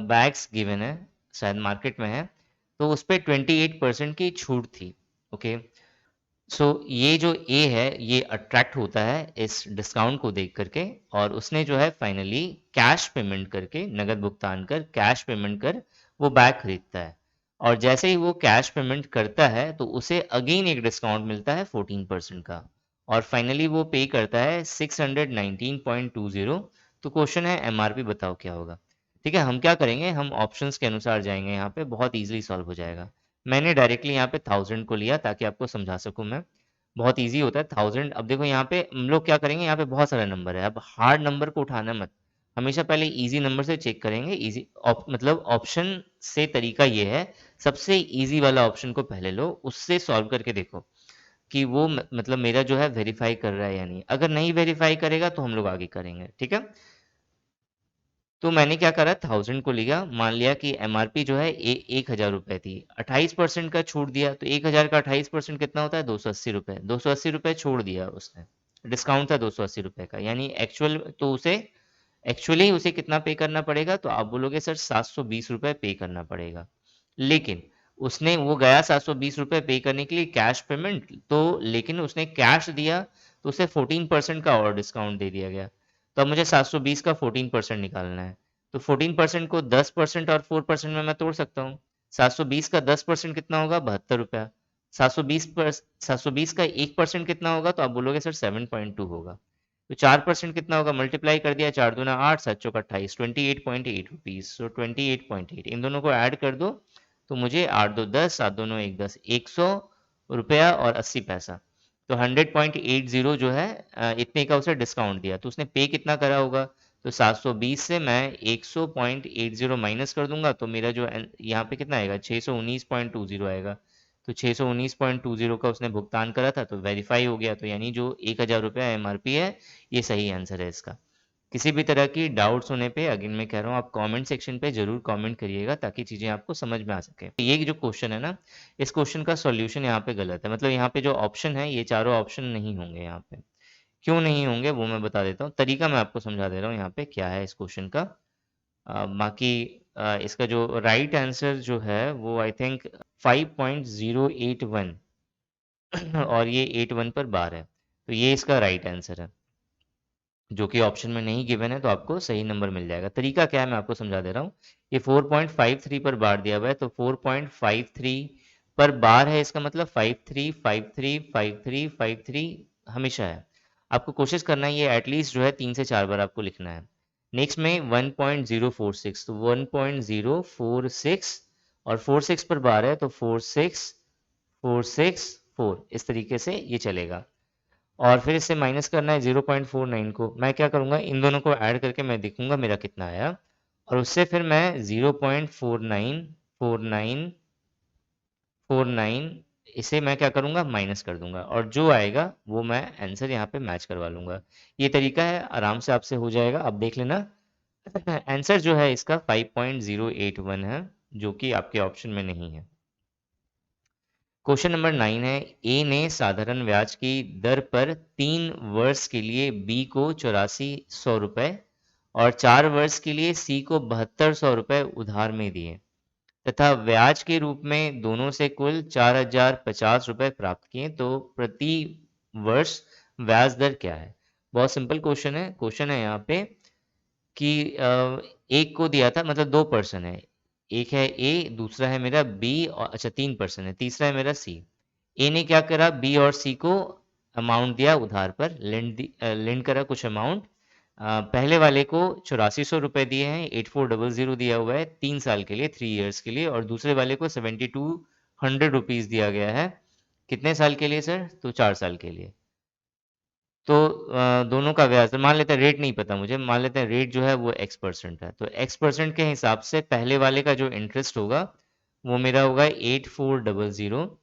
बैग्स गिवन है, शायद मार्केट में है, तो उस पर 28% की छूट थी। ओके, सो ये जो ए है ये अट्रैक्ट होता है इस डिस्काउंट को देख करके, और उसने जो है फाइनली कैश पेमेंट करके, नगद भुगतान कर कैश पेमेंट कर वो बैग खरीदता है, और जैसे ही वो कैश पेमेंट करता है तो उसे अगेन एक डिस्काउंट मिलता है 14% का, और फाइनली वो पे करता है 619.20। तो क्वेश्चन है एमआरपी बताओ क्या होगा। ठीक है, हम क्या करेंगे, हम ऑप्शंस के अनुसार जाएंगे, यहाँ पे बहुत इजीली सॉल्व हो जाएगा। मैंने डायरेक्टली यहाँ पे 1000 को लिया ताकि आपको समझा सकूं मैं, बहुत इजी होता है 1000। अब देखो यहाँ पे हम लोग क्या करेंगे, यहाँ पे बहुत सारे नंबर है, अब हार्ड नंबर को उठाना मत, हमेशा पहले इजी नंबर से चेक करेंगे, इजी मतलब ऑप्शन से तरीका ये है, सबसे इजी वाला ऑप्शन को पहले लो, उससे सॉल्व करके देखो कि वो मतलब मेरा जो है वेरीफाई कर रहा है या नहीं, अगर नहीं वेरीफाई करेगा तो हम लोग आगे करेंगे। ठीक है, तो मैंने क्या करा, 1000 को लिया, मान लिया कि एमआरपी जो है 1000 रुपये थी, 28% का छूट दिया, तो 1000 का 28% कितना होता है 280 रुपये, 280 रुपये छोड़ दिया उसने, डिस्काउंट था 280 रुपये का, यानी एक्चुअल तो उसे एक्चुअली उसे कितना पे करना पड़ेगा, तो आप बोलोगे सर 720 रुपये पे करना पड़ेगा। लेकिन उसने वो गया 720 रुपये पे करने के लिए कैश पेमेंट, तो लेकिन उसने कैश दिया तो उसे 14% का और डिस्काउंट दे दिया गया। तो अब मुझे 720 का 14% निकालना है। तो 14% को 10% और 4% में मैं तोड़ सकता हूँ। 720 का 10% कितना होगा? 72 रुपया। 720 का 1% कितना होगा? तो आप बोलोगे सर 7.2 होगा। तो 4% कितना होगा? मल्टीप्लाई कर दिया, 4 दूना 8, 7 चौका 28, 28.8 रुपीज। सो 28.8 इन दोनों को ऐड कर दो तो मुझे 8 दो 10, 7 दोनों 1 10, 100 रुपया और 80 पैसा। तो 100.80 जो है इतने का उसे डिस्काउंट दिया। तो उसने पे कितना करा होगा? तो 720 से मैं 100.80 माइनस कर दूंगा तो मेरा जो यहाँ पे कितना आएगा? 619.20 आएगा। तो 619.20 का उसने भुगतान करा था तो वेरीफाई हो गया। तो यानी जो 1000 रुपया एमआरपी है, ये सही आंसर है इसका। किसी भी तरह की डाउट्स होने पे अगेन मैं कह रहा हूँ आप कमेंट सेक्शन पे जरूर कमेंट करिएगा ताकि चीज़ें आपको समझ में आ सके। ये जो क्वेश्चन है ना, इस क्वेश्चन का सॉल्यूशन यहाँ पे गलत है। मतलब यहाँ पे जो ऑप्शन है ये चारों ऑप्शन नहीं होंगे यहाँ पे। क्यों नहीं होंगे वो मैं बता देता हूँ। तरीका मैं आपको समझा दे रहा हूँ यहाँ पे क्या है इस क्वेश्चन का। बाकी इसका जो राइट आंसर जो है वो आई थिंक 5.081 और ये 81 पर बार है। तो ये इसका राइट आंसर है जो कि ऑप्शन में नहीं गिवन है। तो आपको सही नंबर मिल जाएगा। तरीका क्या है मैं आपको समझा दे रहा हूँ। ये 4.53 पर बार दिया हुआ है तो 4.53 पर बार है, इसका मतलब 53 53 53 53 हमेशा है। आपको कोशिश करना है ये एटलीस्ट जो है 3 से 4 बार आपको लिखना है। नेक्स्ट में 1.046, तो 1.046 और 46 पर बार है तो 46 46 4 इस तरीके से ये चलेगा। और फिर इससे माइनस करना है 0.49 को। मैं क्या करूँगा, इन दोनों को ऐड करके मैं देखूंगा मेरा कितना आया, और उससे फिर मैं 0.49 इसे मैं क्या करूँगा, माइनस कर दूंगा, और जो आएगा वो मैं आंसर यहाँ पे मैच करवा लूँगा। ये तरीका है, आराम से आपसे हो जाएगा। अब देख लेना आंसर जो है इसका 5.081 है, जो कि आपके ऑप्शन में नहीं है। क्वेश्चन नंबर 9 है, ए ने साधारण ब्याज की दर पर 3 वर्ष के लिए बी को 8400 रुपये और 4 वर्ष के लिए सी को 7200 रुपये उधार में दिए तथा ब्याज के रूप में दोनों से कुल 4050 रुपये प्राप्त किए, तो प्रति वर्ष ब्याज दर क्या है? बहुत सिंपल क्वेश्चन है। क्वेश्चन है यहाँ पे कि एक को दिया था, मतलब 2 पर्सन है, एक है ए, दूसरा है मेरा बी, और अच्छा 3 पर्सन है, तीसरा है मेरा सी। ए ने क्या करा, बी और सी को अमाउंट दिया उधार पर, लेंड करा कुछ अमाउंट। पहले वाले को 8400 रुपये दिए हैं, 8400 दिया हुआ है 3 साल के लिए, 3 ईयर्स के लिए, और दूसरे वाले को 7200 रुपीज़ दिया गया है। कितने साल के लिए सर? तो 4 साल के लिए। तो दोनों का ब्याज मान लेते हैं, रेट नहीं पता मुझे, मान लेते हैं रेट जो है वो x% है। तो x% के हिसाब से पहले वाले का जो इंटरेस्ट होगा वो मेरा होगा 8400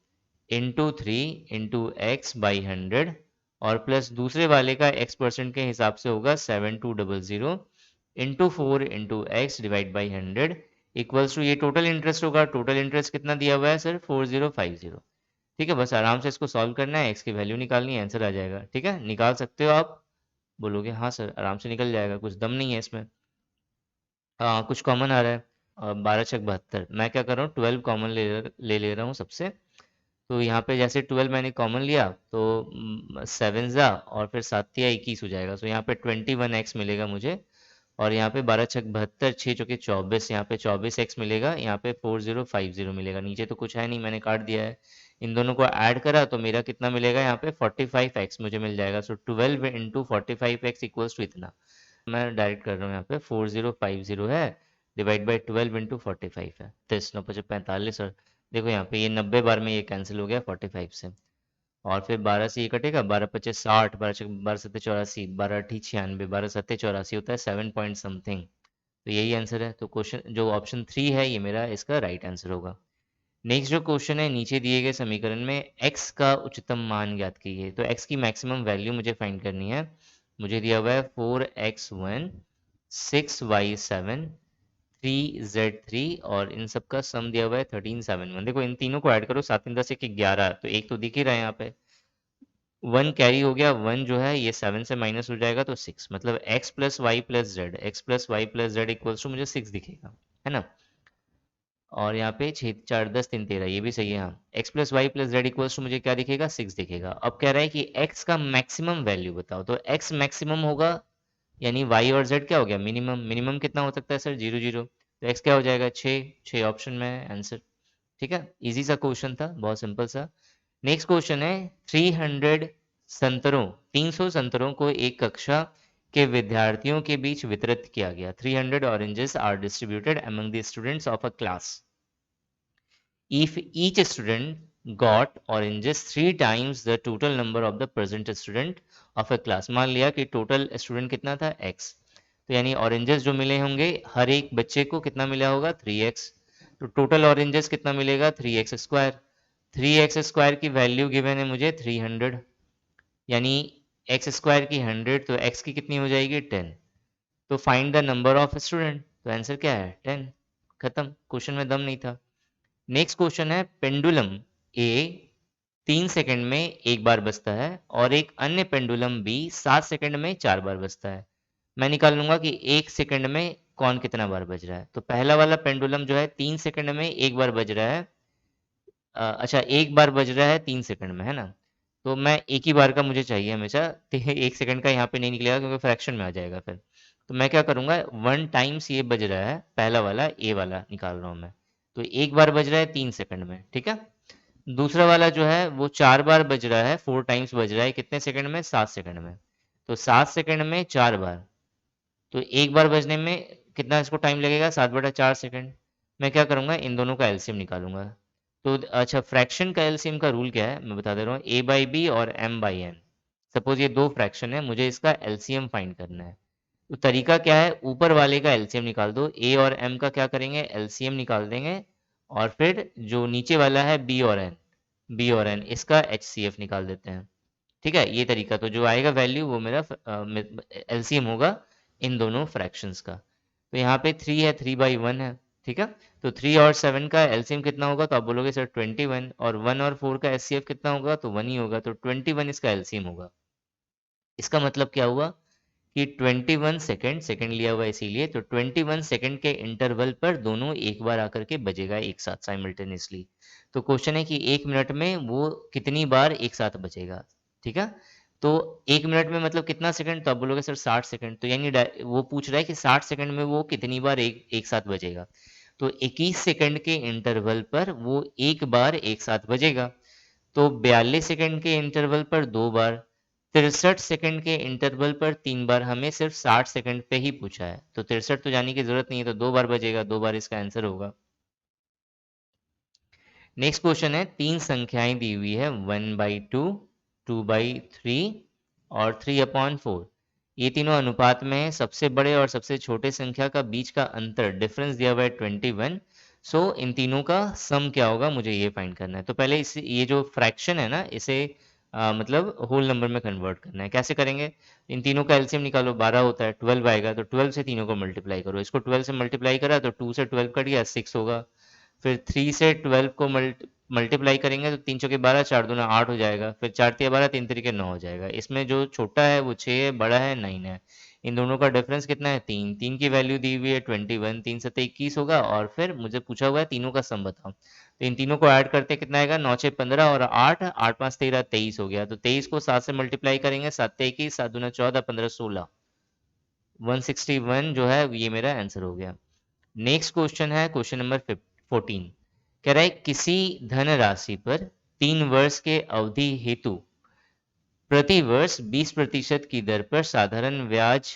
इंटू 3 इंटू x/100, और प्लस दूसरे वाले का x% के हिसाब से होगा 7200 into 4 into x/100 equals to, ये टोटल इंटरेस्ट होगा। टोटल इंटरेस्ट कितना दिया हुआ है सर? 4050। ठीक है, बस आराम से इसको सॉल्व करना है, एक्स की वैल्यू निकालनी है, आंसर आ जाएगा। ठीक है, निकाल सकते हो आप? बोलोगे हाँ सर आराम से निकल जाएगा, कुछ दम नहीं है इसमें। कुछ कॉमन आ रहा है, 12×6 = 72। मैं क्या कर रहा हूँ, 12 कॉमन ले रहा हूँ सबसे। तो यहाँ पे जैसे 12 मैंने कॉमन लिया तो 7 जा और फिर 7 या 21 हो जाएगा। तो यहाँ पे 21x मिलेगा मुझे, और यहाँ पे 12×6 = 72, 6×4 = 24, यहाँ पे 24x मिलेगा, यहाँ पे 4050 मिलेगा। नीचे तो कुछ है नहीं, मैंने काट दिया है। इन दोनों को ऐड करा तो मेरा कितना मिलेगा, यहाँ पे 45x मुझे मिल जाएगा। सो 12 इंटू 45x इक्वल्स टू इतना। मैं डायरेक्ट कर रहा हूँ, यहाँ पे 4050 है, डिवाइड बाई 12 इंटू 45 है, 39×9 = 45। और देखो यहाँ पे ये 90 बार में ये कैंसिल हो गया 45 से, और फिर 12 से ये कटेगा, 12×5 = 60, 12×7 = 84, 12×8 = 96, 12×7 = 84 होता है 7 पॉइंट समथिंग। तो यही आंसर है। तो क्वेश्चन जो ऑप्शन 3 है ये मेरा इसका राइट आंसर होगा। नेक्स्ट जो क्वेश्चन है, नीचे दिए गए समीकरण में x का उच्चतम मान ज्ञात कीजिए। तो x की मैक्सिमम वैल्यू मुझे फाइंड करनी है। मुझे दिया हुआ है 4x1 6y7 3z3, और इन सब का सम दिया हुआ है 1371। देखो इन तीनों को ऐड करो, 7 × 10 = 11, तो एक तो दिख ही रहा है यहाँ पे, 1 कैरी हो गया, 1 जो है ये 7 से माइनस हो जाएगा तो 6, मतलब x + y + z, x + y + z equals to मुझे 6 दिखेगा, है ना। और यहाँ पे 6 4 10 3 13, ये भी सही है। हाँ, x plus Y plus Z equals to मुझे क्या दिखेगा, 6 दिखेगा। अब कह रहा है कि x का मैक्सिमम वैल्यू बताओ, तो x मैक्सिमम होगा यानी y और z क्या हो गया, मिनिमम। मिनिमम कितना हो सकता है सर, 0 0, तो x क्या हो जाएगा, 6। 6 ऑप्शन में है आंसर। ठीक है, इजी सा क्वेश्चन था, बहुत सिंपल सा। नेक्स्ट क्वेश्चन है, 300 संतरों 300 संतरों को एक कक्षा के विद्यार्थियों के बीच वितरित किया गया। 300 oranges are distributed among the students of a class. If each student got oranges 3 times the total number of the present student of a class, मान लिया कि टोटल स्टूडेंट कितना था, x, तो यानी ऑरेंजेस जो मिले होंगे हर एक बच्चे को कितना मिला होगा, 3x। तो टोटल ऑरेंजेस कितना मिलेगा, 3x स्क्वायर। 3x स्क्वायर की वैल्यू गिवन है मुझे 300, यानी x स्क्वायर की 100, तो x की कितनी हो जाएगी, 10। तो find the number of student, तो आंसर क्या है, 10। खत्म, क्वेश्चन में दम नहीं था। नेक्स्ट क्वेश्चन है, पेंडुलम ए 3 सेकंड में एक बार बजता है और एक अन्य पेंडुलम बी 7 सेकंड में 4 बार बजता है। मैं निकाल लूंगा कि 1 सेकंड में कौन कितना बार बज रहा है। तो पहला वाला पेंडुलम जो है 3 सेकंड में एक बार बज रहा है। अच्छा, एक बार बज रहा है 3 सेकंड में, है ना। तो मैं एक ही बार का मुझे चाहिए हमेशा, तो 1 सेकंड का यहाँ पे नहीं निकलेगा क्योंकि फ्रैक्शन में आ जाएगा फिर। तो मैं क्या करूंगा, 1 टाइम्स ये बज रहा है, पहला वाला ए वाला निकाल रहा हूँ मैं। तो एक बार बज रहा है 3 सेकंड में, ठीक है। दूसरा वाला जो है वो 4 बार बज रहा है, 4 टाइम्स बज रहा है, कितने सेकंड में, 7 सेकंड में। तो 7 सेकंड में 4 बार, तो एक बार बजने में कितना इसको टाइम लगेगा, 7/4 सेकंड। मैं क्या करूंगा, इन दोनों का एलसीएम निकालूंगा। तो अच्छा, फ्रैक्शन का एलसीएम का रूल क्या है मैं बता दे रहा हूँ, ए बाई बी और एम बाई एन। सपोज ये दो फ्रैक्शन है, मुझे इसका एलसीएम फाइंड करना है। तो तरीका क्या है, ऊपर वाले का एलसीएम निकाल दो, ए और एम का क्या करेंगे, एलसीएम निकाल देंगे। और फिर जो नीचे वाला है बी और एन इसका एचसीएफ निकाल देते हैं। ठीक है, ये तरीका, तो जो आएगा वैल्यू वो मेरा एलसीएम होगा इन दोनों फ्रैक्शंस का। तो यहाँ पे 3 है, 3/1 है। ठीक है, तो 3 और 7 का एलसीएम कितना होगा, तो आप बोलोगे सर 21, और 1 और 4 का एचसीएफ कितना होगा, तो 1 ही होगा, तो 21 इसका एलसीएम होगा। इसका मतलब क्या हुआ कि 21 सेकेंड, सेकेंड लिया हुआ इसीलिए, तो 21 सेकेंड के इंटरवल पर दोनों एक बार आकर के बजेगा एक साथ साइमल्टेनियसली। तो क्वेश्चन है कि 1 मिनट में वो कितनी बार एक साथ बजेगा। ठीक है, तो 1 मिनट में मतलब कितना सेकंड, तो आप बोलोगे सर 60 सेकंड, तो यानी वो पूछ रहा है कि 60 सेकंड में वो कितनी बार एक साथ बजेगा। तो 21 सेकंड के इंटरवल पर वो एक बार एक साथ बजेगा। तो 42 सेकंड के इंटरवल पर 2 बार, 63 सेकंड के इंटरवल पर 3 बार, हमें सिर्फ 60 सेकंड पे ही पूछा है, तो 63 तो जाने की जरूरत नहीं है, तो 2 बार बजेगा, 2 बार इसका आंसर होगा। नेक्स्ट क्वेश्चन है, तीन संख्याएं दी हुई है, 1/2, 2/3 और 3/4। ये तीनों अनुपात में है, सबसे बड़े और सबसे छोटे संख्या का बीच का अंतर डिफरेंस दिया हुआ है 21। सो इन तीनों का सम क्या होगा, मुझे ये फाइंड करना है। तो पहले इस ये जो फ्रैक्शन है ना, इसे मतलब होल नंबर में कन्वर्ट करना है। कैसे करेंगे, इन तीनों का एलसीएम निकालो, 12 होता है, 12 आएगा, तो 12 से तीनों को मल्टीप्लाई करो। इसको 12 से मल्टीप्लाई करा तो 2 से 12 कट गया, 6 होगा। फिर 3 से 12 को मल्टीप्लाई करेंगे तो 3 चौके 12, 4 दूना 8 हो जाएगा। फिर 4 तिया 12, 3 तरीके 9 हो जाएगा। इसमें जो छोटा है वो 6 है, बड़ा है 9 है। इन दोनों का डिफरेंस कितना है, 3। 3 की वैल्यू दी हुई है 21, 3 सत्ते 21 होगा, और फिर मुझे पूछा हुआ है तीनों का सम बताओ। तो इन तीनों को ऐड करते कितना आएगा, 9 6 15 और 8 8 5 13 23 हो गया। तो 23 को 7 से मल्टीप्लाई करेंगे, 7 तिया 21, 7 दूना 14, 15 16, 161 जो है ये मेरा आंसर हो गया। नेक्स्ट क्वेश्चन है क्वेश्चन नंबर 14। कह रहा है, किसी धन राशि पर 3 वर्ष के अवधि हेतु प्रति वर्ष 20% की दर पर साधारण ब्याज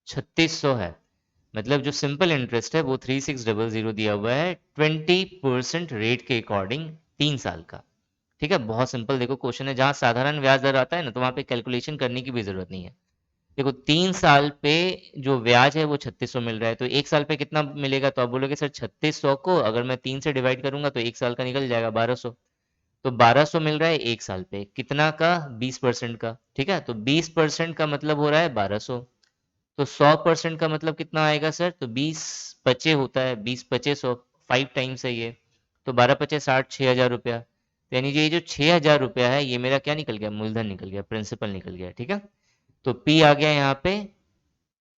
3600 है। मतलब जो सिंपल इंटरेस्ट है वो 3600 दिया हुआ है 20% रेट के अकॉर्डिंग 3 साल का। ठीक है, बहुत सिंपल। देखो क्वेश्चन है, जहां साधारण ब्याज दर आता है ना, तो वहां पे कैलकुलेशन करने की भी जरूरत नहीं है। देखो 3 साल पे जो ब्याज है वो 3600 मिल रहा है, तो एक साल पे कितना मिलेगा, तो आप बोलोगे सर 3600 को अगर मैं 3 से डिवाइड करूंगा तो एक साल का निकल जाएगा 1200। तो 1200 मिल रहा है एक साल पे, कितना का, 20% का। ठीक है, तो 20% का मतलब हो रहा है 1200। तो 100% का मतलब कितना आएगा सर, तो 20 25 होता है, 20 25 100, 5 टाइम्स है ये। तो 12 25 60, 6000 रुपया। तो यानी ये जो 6000 रुपया है ये मेरा क्या निकल गया, मूलधन निकल गया, प्रिंसिपल निकल गया। ठीक है, तो P आ गया यहाँ पे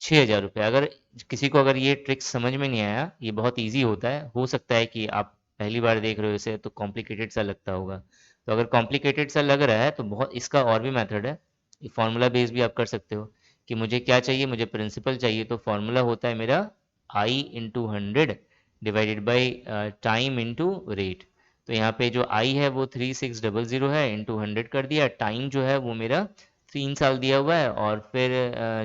6,000 रुपये। अगर किसी को अगर ये ट्रिक समझ में नहीं आया, ये बहुत इजी होता है, हो सकता है कि आप पहली बार देख रहे हो इसे तो कॉम्प्लिकेटेड सा लगता होगा। तो अगर कॉम्प्लिकेटेड सा लग रहा है तो बहुत इसका और भी मेथड है, ये फार्मूला बेस भी आप कर सकते हो कि मुझे क्या चाहिए, मुझे प्रिंसिपल चाहिए, तो फार्मूला होता है मेरा I into 100 divided by time into rate. तो यहाँ पे जो आई है वो 3600 है, इंटू 100 कर दिया, टाइम जो है वो मेरा 3 साल दिया हुआ है, और फिर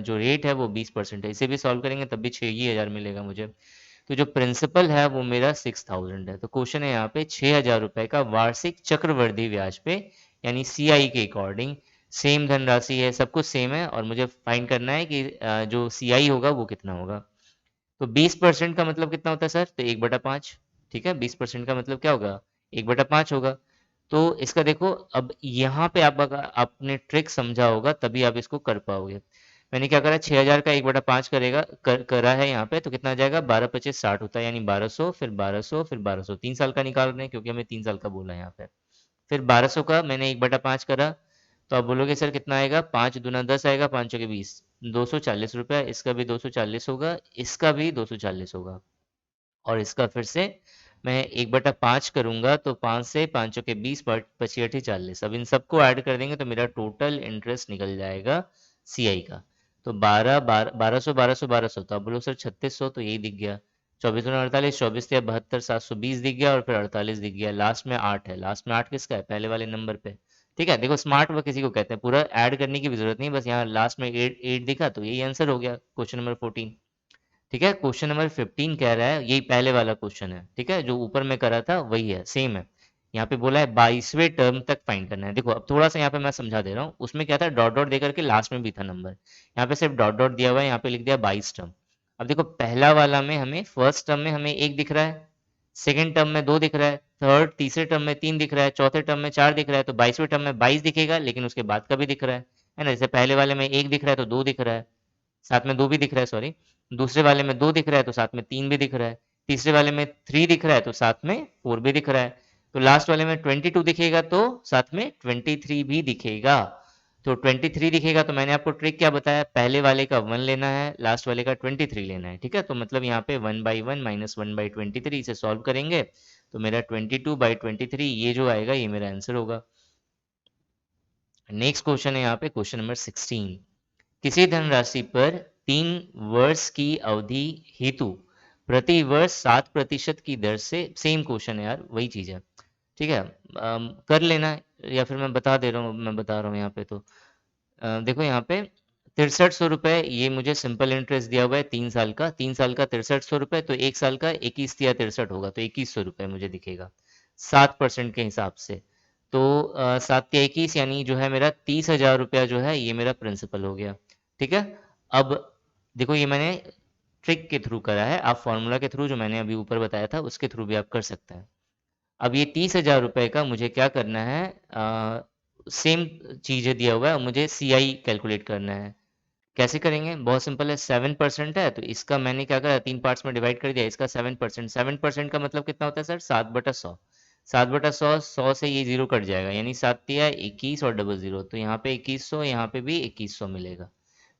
जो रेट है वो 20% है। इसे भी सॉल्व करेंगे तब भी 6 ही हज़ार मिलेगा मुझे। तो जो प्रिंसिपल है वो मेरा 6000 है। तो क्वेश्चन है यहाँ पे 6,000 रुपए का वार्षिक चक्रवृद्धि ब्याज पे, यानी सीआई के अकॉर्डिंग सेम धनराशि है, सब कुछ सेम है, और मुझे फाइंड करना है कि जो सीआई होगा वो कितना होगा। तो 20% का मतलब कितना होता है सर? तो 1/5। ठीक है, 20% का मतलब क्या होगा? 1/5 होगा। तो इसका देखो, अब यहाँ पे आप अगर आपने ट्रिक समझा होगा तभी आप इसको कर पाओगे। मैंने क्या करा, 6,000 का 1/5 करा है यहाँ पे, तो कितना आ जाएगा? 12×25 = 60 होता है, यानी 1200, फिर 1200, फिर 1200। 3 साल का निकाल रहे हैं क्योंकि हमें 3 साल का बोला है यहाँ पे। फिर 1200 का मैंने 1/5 करा, तो आप बोलोगे सर कितना आएगा? 5×2 = 10 आएगा, 5×4 = 20, 240 रुपये। इसका भी 240 होगा, इसका भी 240 होगा, और इसका फिर से मैं 1/5 करूंगा, तो 5 से 5×4 = 20, 25×8 = 40। अब इन सबको ऐड कर देंगे तो मेरा टोटल इंटरेस्ट निकल जाएगा सीआई का। तो 1200 तो आप बोलो सर 3600, तो यही दिख गया। 24×48, 24×3 = 72, 720 दिख गया, और फिर 48 दिख गया। लास्ट में 8 है, लास्ट में 8 किसका है? पहले वाले नंबर पे। ठीक है, देखो स्मार्ट वर्क किसी को कहते हैं, पूरा ऐड करने की भी जरूरत नहीं, बस यहाँ लास्ट में 8 दिखा तो यही आंसर हो गया, क्वेश्चन नंबर 14। ठीक है, क्वेश्चन नंबर 15 कह रहा है, यही पहले वाला क्वेश्चन है, ठीक है, जो ऊपर में करा था वही है, सेम है। यहाँ पे बोला है 22वें टर्म तक फाइंड करना है। देखो अब थोड़ा सा यहाँ पे मैं समझा दे रहा हूँ, उसमें क्या था, डॉट डॉट देकर के लास्ट में भी था नंबर, यहाँ पे सिर्फ डॉट डॉट दिया हुआ है, यहाँ पे लिख दिया 22 टर्म। अब देखो पहला वाला में हमें, फर्स्ट टर्म में हमें 1 दिख रहा है, सेकेंड टर्म में 2 दिख रहा है, थर्ड तीसरे टर्म में 3 दिख रहा है, चौथे टर्म में 4 दिख रहा है, तो 22वें टर्म में 22 दिखेगा, लेकिन उसके बाद का भी दिख रहा है ना? जैसे पहले वाले में 1 दिख रहा है तो 2 दिख रहा है, साथ में 2 भी दिख रहा है, सॉरी। दूसरे वाले में 2 दिख रहा है तो साथ में 3 भी दिख रहा है, तीसरे वाले में 3 दिख रहा है तो साथ में 4 भी दिख रहा है, तो लास्ट वाले में 22 दिखेगा तो साथ में 23 भी दिखेगा। तो 23 दिखेगा, तो मैंने आपको ट्रिक क्या बताया, पहले वाले का 1 लेना है, लास्ट वाले का 23 लेना है। ठीक है, तो मतलब यहाँ पे 1/1 - 1/23 इसे सॉल्व करेंगे तो मेरा 22/23 ये जो आएगा ये मेरा आंसर होगा। नेक्स्ट क्वेश्चन है यहाँ पे क्वेश्चन नंबर 16। किसी धनराशि पर 3 वर्ष की अवधि हेतु प्रति वर्ष 7% की दर से, सेम क्वेश्चन है यार, वही चीज है। ठीक है, कर लेना, या फिर मैं बता दे रहा हूँ, मैं बता रहा हूँ यहाँ पे तो देखो यहाँ पे 6300 रुपये ये मुझे सिंपल इंटरेस्ट दिया हुआ है, 3 साल का, 3 साल का 6300 रुपये, तो 1 साल का 21 या 63 होगा, तो 2100 रुपये मुझे दिखेगा 7% के हिसाब से। तो 7 या 21 यानी जो है मेरा 30,000 रुपया जो है ये मेरा प्रिंसिपल हो गया। ठीक है, अब देखो ये मैंने ट्रिक के थ्रू करा है, आप फॉर्मूला के थ्रू जो मैंने अभी ऊपर बताया था उसके थ्रू भी आप कर सकते हैं। अब ये 30,000 रुपये का मुझे क्या करना है, सेम चीज़ दिया हुआ है, मुझे सीआई कैलकुलेट करना है। कैसे करेंगे? बहुत सिंपल है, 7% है तो इसका मैंने क्या करा, 3 पार्ट्स में डिवाइड कर दिया, इसका 7%, 7% का मतलब कितना होता है सर? 7/100, 7/100, 100 से ये जीरो कट जाएगा, यानी 7×3 = 21 और डबल जीरो, तो यहाँ पे 2100, यहाँ पे भी 2100 मिलेगा।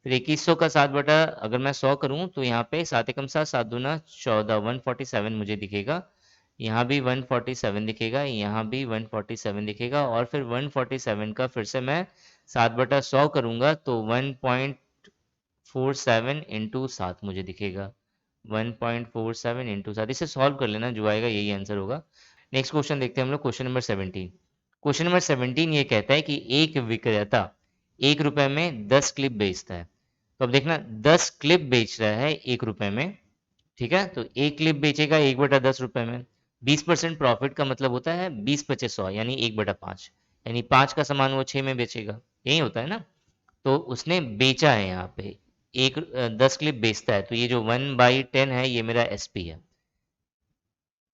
फिर 2100 का 7 बटा अगर मैं 100 करूँ तो यहाँ पे 7 एकम 7, 7 दूना 14, 147 मुझे दिखेगा, यहाँ भी 147 दिखेगा, यहाँ भी 147 दिखेगा, और फिर 147 का फिर से मैं 7/100 करूँगा तो 1.47 इंटू 7 मुझे दिखेगा, 1.47 इंटू 7। इसे सॉल्व कर लेना, जो आएगा यही आंसर होगा। नेक्स्ट क्वेश्चन देखते हैं हम लोग, क्वेश्चन नंबर 17। क्वेश्चन नंबर 17 ये कहता है कि एक विक्रेता 1 रुपए में 10 क्लिप बेचता है। तो अब देखना, 10 क्लिप बेच रहा है 1 रुपए में, ठीक है, तो एक क्लिप बेचेगा 1/10 रुपए में, 20% प्रॉफिट का मतलब होता है 20×5 = 100, यानी 1/5, यानी 5 का सामान वो 6 में बेचेगा, यही होता है ना? तो उसने बेचा है यहाँ पे, 10 क्लिप बेचता है, तो ये जो 1/10 है ये मेरा एसपी है,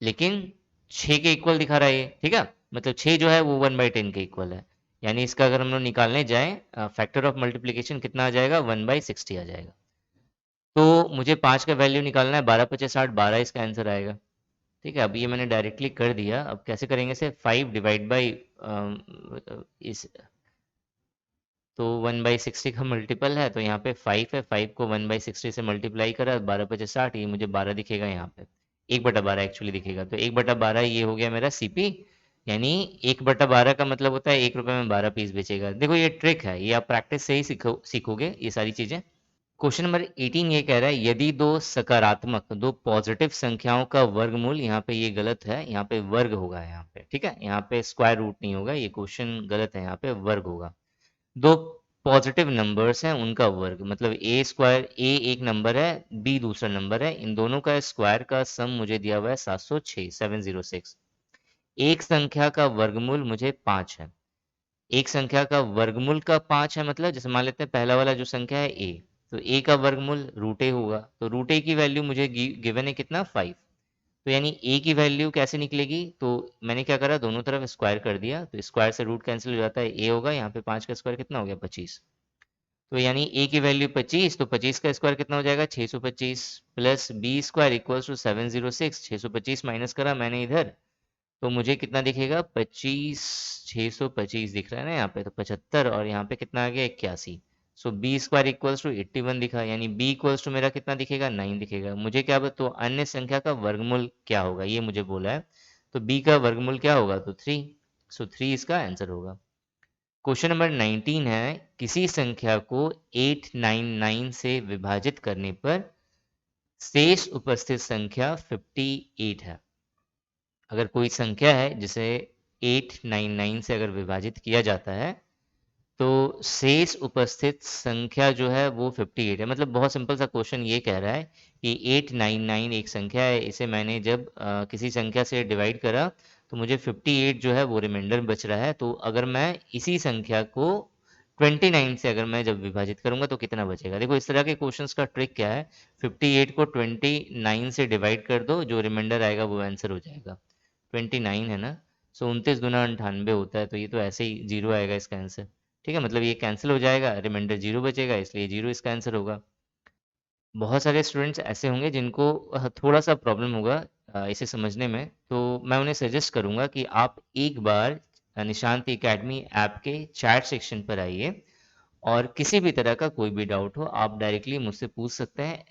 लेकिन 6 के इक्वल दिखा रहा है ये, ठीक है, मतलब 6 जो है वो 1/10 के इक्वल है, यानी इसका अगर हम लोग निकालने जाएं फैक्टर ऑफ मल्टीप्लीकेशन कितना आ जाएगा, 1/60 आ जाएगा। तो मुझे 5 का वैल्यू निकालना है, 12×5 = 60, 12 इसका आंसर आएगा। ठीक है, अब ये मैंने डायरेक्टली कर दिया, अब कैसे करेंगे इसे, 5 डिवाइड बाई इस तो 1/60 का मल्टीपल है, तो यहाँ पे 5 है, 5 को 1/60 से मल्टीप्लाई करा, 12×5 = 60, ये मुझे 12 दिखेगा यहाँ पे, 1/12 एक्चुअली दिखेगा, तो 1/12 ये हो गया मेरा सीपी, यानी 1/12 का मतलब होता है 1 रुपये में 12 पीस बेचेगा। देखो ये ट्रिक है, ये आप प्रैक्टिस से ही सीखोगे ये सारी चीज़ें। क्वेश्चन नंबर 18 ये कह रहा है यदि दो सकारात्मक, दो पॉजिटिव संख्याओं का वर्गमूल, यहाँ पे ये गलत है, यहाँ पे वर्ग होगा, यहाँ पे ठीक है, यहाँ पे स्क्वायर रूट नहीं होगा, ये क्वेश्चन गलत है, यहाँ पे वर्ग होगा। दो पॉजिटिव नंबर्स हैं उनका वर्ग, मतलब ए स्क्वायर, ए एक नंबर है, बी दूसरा नंबर है, इन दोनों का स्क्वायर का सम मुझे दिया हुआ है 706, 706। एक संख्या का वर्गमूल मुझे 5 है, एक संख्या का वर्गमूल का 5 है, मतलब जैसे मान लेते हैं पहला वाला जो संख्या है ए, तो ए का वर्गमूल रूट ए होगा, तो रूट ए की वैल्यू मुझे गिवन है कितना 5, तो यानी ए की वैल्यू कैसे निकलेगी, तो मैंने क्या करा दोनों तरफ स्क्वायर कर दिया, तो स्क्वायर से रूट कैंसिल हो जाता है, ए होगा, यहाँ पे 5 का स्क्वायर कितना हो गया 25, तो यानी ए की वैल्यू 25, तो 25 का स्क्वायर कितना हो जाएगा 625, plus B square equals to 706, 625 minus करा मैंने इधर, तो मुझे कितना दिखेगा 25, 625 दिख रहा है ना यहाँ पे, तो 75, और यहाँ पे कितना आ गया 81, सो बी स्क्वायर इक्वल्स टू 81 दिखा, यानी बी इक्वल्स टू मेरा कितना दिखेगा 9 दिखेगा। मुझे क्या तो अन्य संख्या का वर्गमूल क्या होगा ये मुझे बोला है, तो बी का वर्गमूल क्या होगा तो 3, सो 3 इसका आंसर होगा। क्वेश्चन नंबर 19 है किसी संख्या को 899 से विभाजित करने पर शेष उपस्थित संख्या 58 है। अगर कोई संख्या है जिसे 899 से अगर विभाजित किया जाता है तो शेष उपस्थित संख्या जो है वो 58 है। मतलब बहुत सिंपल सा क्वेश्चन ये कह रहा है कि 899 एक संख्या है, इसे मैंने जब किसी संख्या से डिवाइड करा तो मुझे 58 जो है वो रिमाइंडर बच रहा है, तो अगर मैं इसी संख्या को 29 से अगर मैं जब विभाजित करूंगा तो कितना बचेगा। देखो इस तरह के क्वेश्चंस का ट्रिक क्या है, 58 को 29 से डिवाइड कर दो, जो रिमाइंडर आएगा वो आंसर हो जाएगा। 29 है ना, सो 29 दूना 98 होता है, तो ये तो ऐसे ही जीरो आएगा इसका आंसर। ठीक है, मतलब ये कैंसिल हो जाएगा, रिमाइंडर जीरो बचेगा, इसलिए जीरो इसका आंसर होगा। बहुत सारे स्टूडेंट्स ऐसे होंगे जिनको थोड़ा सा प्रॉब्लम होगा इसे समझने में, तो मैं उन्हें सजेस्ट करूंगा कि आप एक बार निशांत एकेडमी ऐप के चैट सेक्शन पर आइए, और किसी भी तरह का कोई भी डाउट हो आप डायरेक्टली मुझसे पूछ सकते हैं।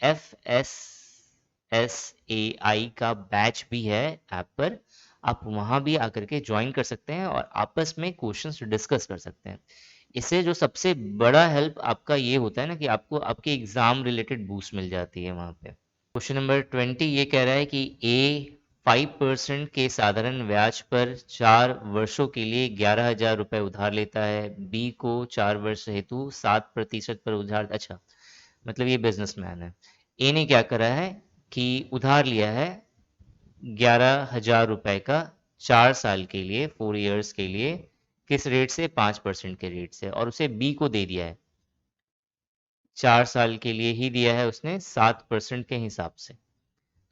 FSSAI का बैच भी है ऐप पर, आप वहां भी आकर के ज्वाइन कर सकते हैं और आपस में क्वेश्चंस डिस्कस कर सकते हैं। इससे जो सबसे बड़ा हेल्प आपका ये होता है ना कि आपको आपके एग्जाम रिलेटेड बूस्ट मिल जाती है वहां पे। क्वेश्चन नंबर 20 ये कह रहा है कि ए 5% के साधारण ब्याज पर 4 वर्षों के लिए 11,000 रुपये उधार लेता है, बी को 4 वर्ष हेतु 7% पर उधार, अच्छा मतलब ये बिजनेसमैन है। ए ने क्या करा है कि उधार लिया है 11,000 रुपये का 4 साल के लिए, 4 इयर्स के लिए, किस रेट से 5% के रेट से, और उसे बी को दे दिया है 4 साल के लिए ही दिया है उसने 7% के हिसाब से।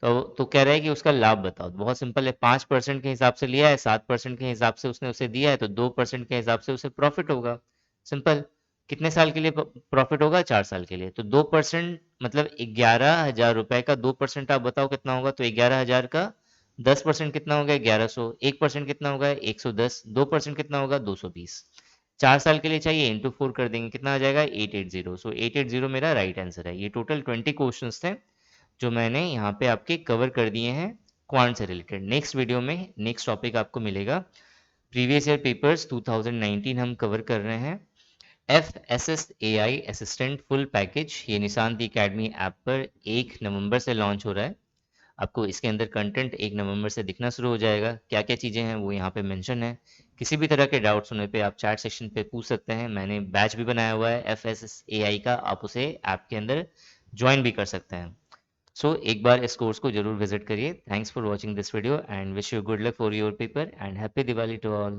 तो कह रहा है कि उसका लाभ बताओ। बहुत सिंपल है, 5% के हिसाब से लिया है, 7% के हिसाब से उसने उसे दिया है, तो 2% के हिसाब से उसे प्रॉफिट होगा। सिंपल। कितने साल के लिए प्रॉफिट होगा 4 साल के लिए, तो 2% मतलब 11,000 रुपए का 2% आप बताओ कितना होगा, तो 11,000 का 10% कितना होगा 1100, 1% कितना होगा 110, 2% कितना होगा 220। 4 साल के लिए चाहिए, इंटू 4 कर देंगे, कितना आ जाएगा 880, सो 880 मेरा राइट आंसर है। ये टोटल 20 क्वेश्चन थे जो मैंने यहाँ पे आपके कवर कर दिए हैं क्वांट से रिलेटेड। नेक्स्ट वीडियो में नेक्स्ट टॉपिक आपको मिलेगा, प्रीवियस ईयर पेपर्स 2019 हम कवर कर रहे हैं। FSSAI असिस्टेंट फुल पैकेज, ये निशांत एकेडमी ऐप पर 1 नवंबर से लॉन्च हो रहा है। आपको इसके अंदर कंटेंट 1 नवंबर से दिखना शुरू हो जाएगा, क्या क्या चीज़ें हैं वो यहाँ पे मेंशन है। किसी भी तरह के डाउट्स होने पे आप चैट सेक्शन पे पूछ सकते हैं। मैंने बैच भी बनाया हुआ है FSSAI का, आप उसे ऐप के अंदर ज्वाइन भी कर सकते हैं। सो एक बार इस कोर्स को जरूर विजिट करिए। Thanks for watching this video and wish you good luck for your paper and happy Diwali to all.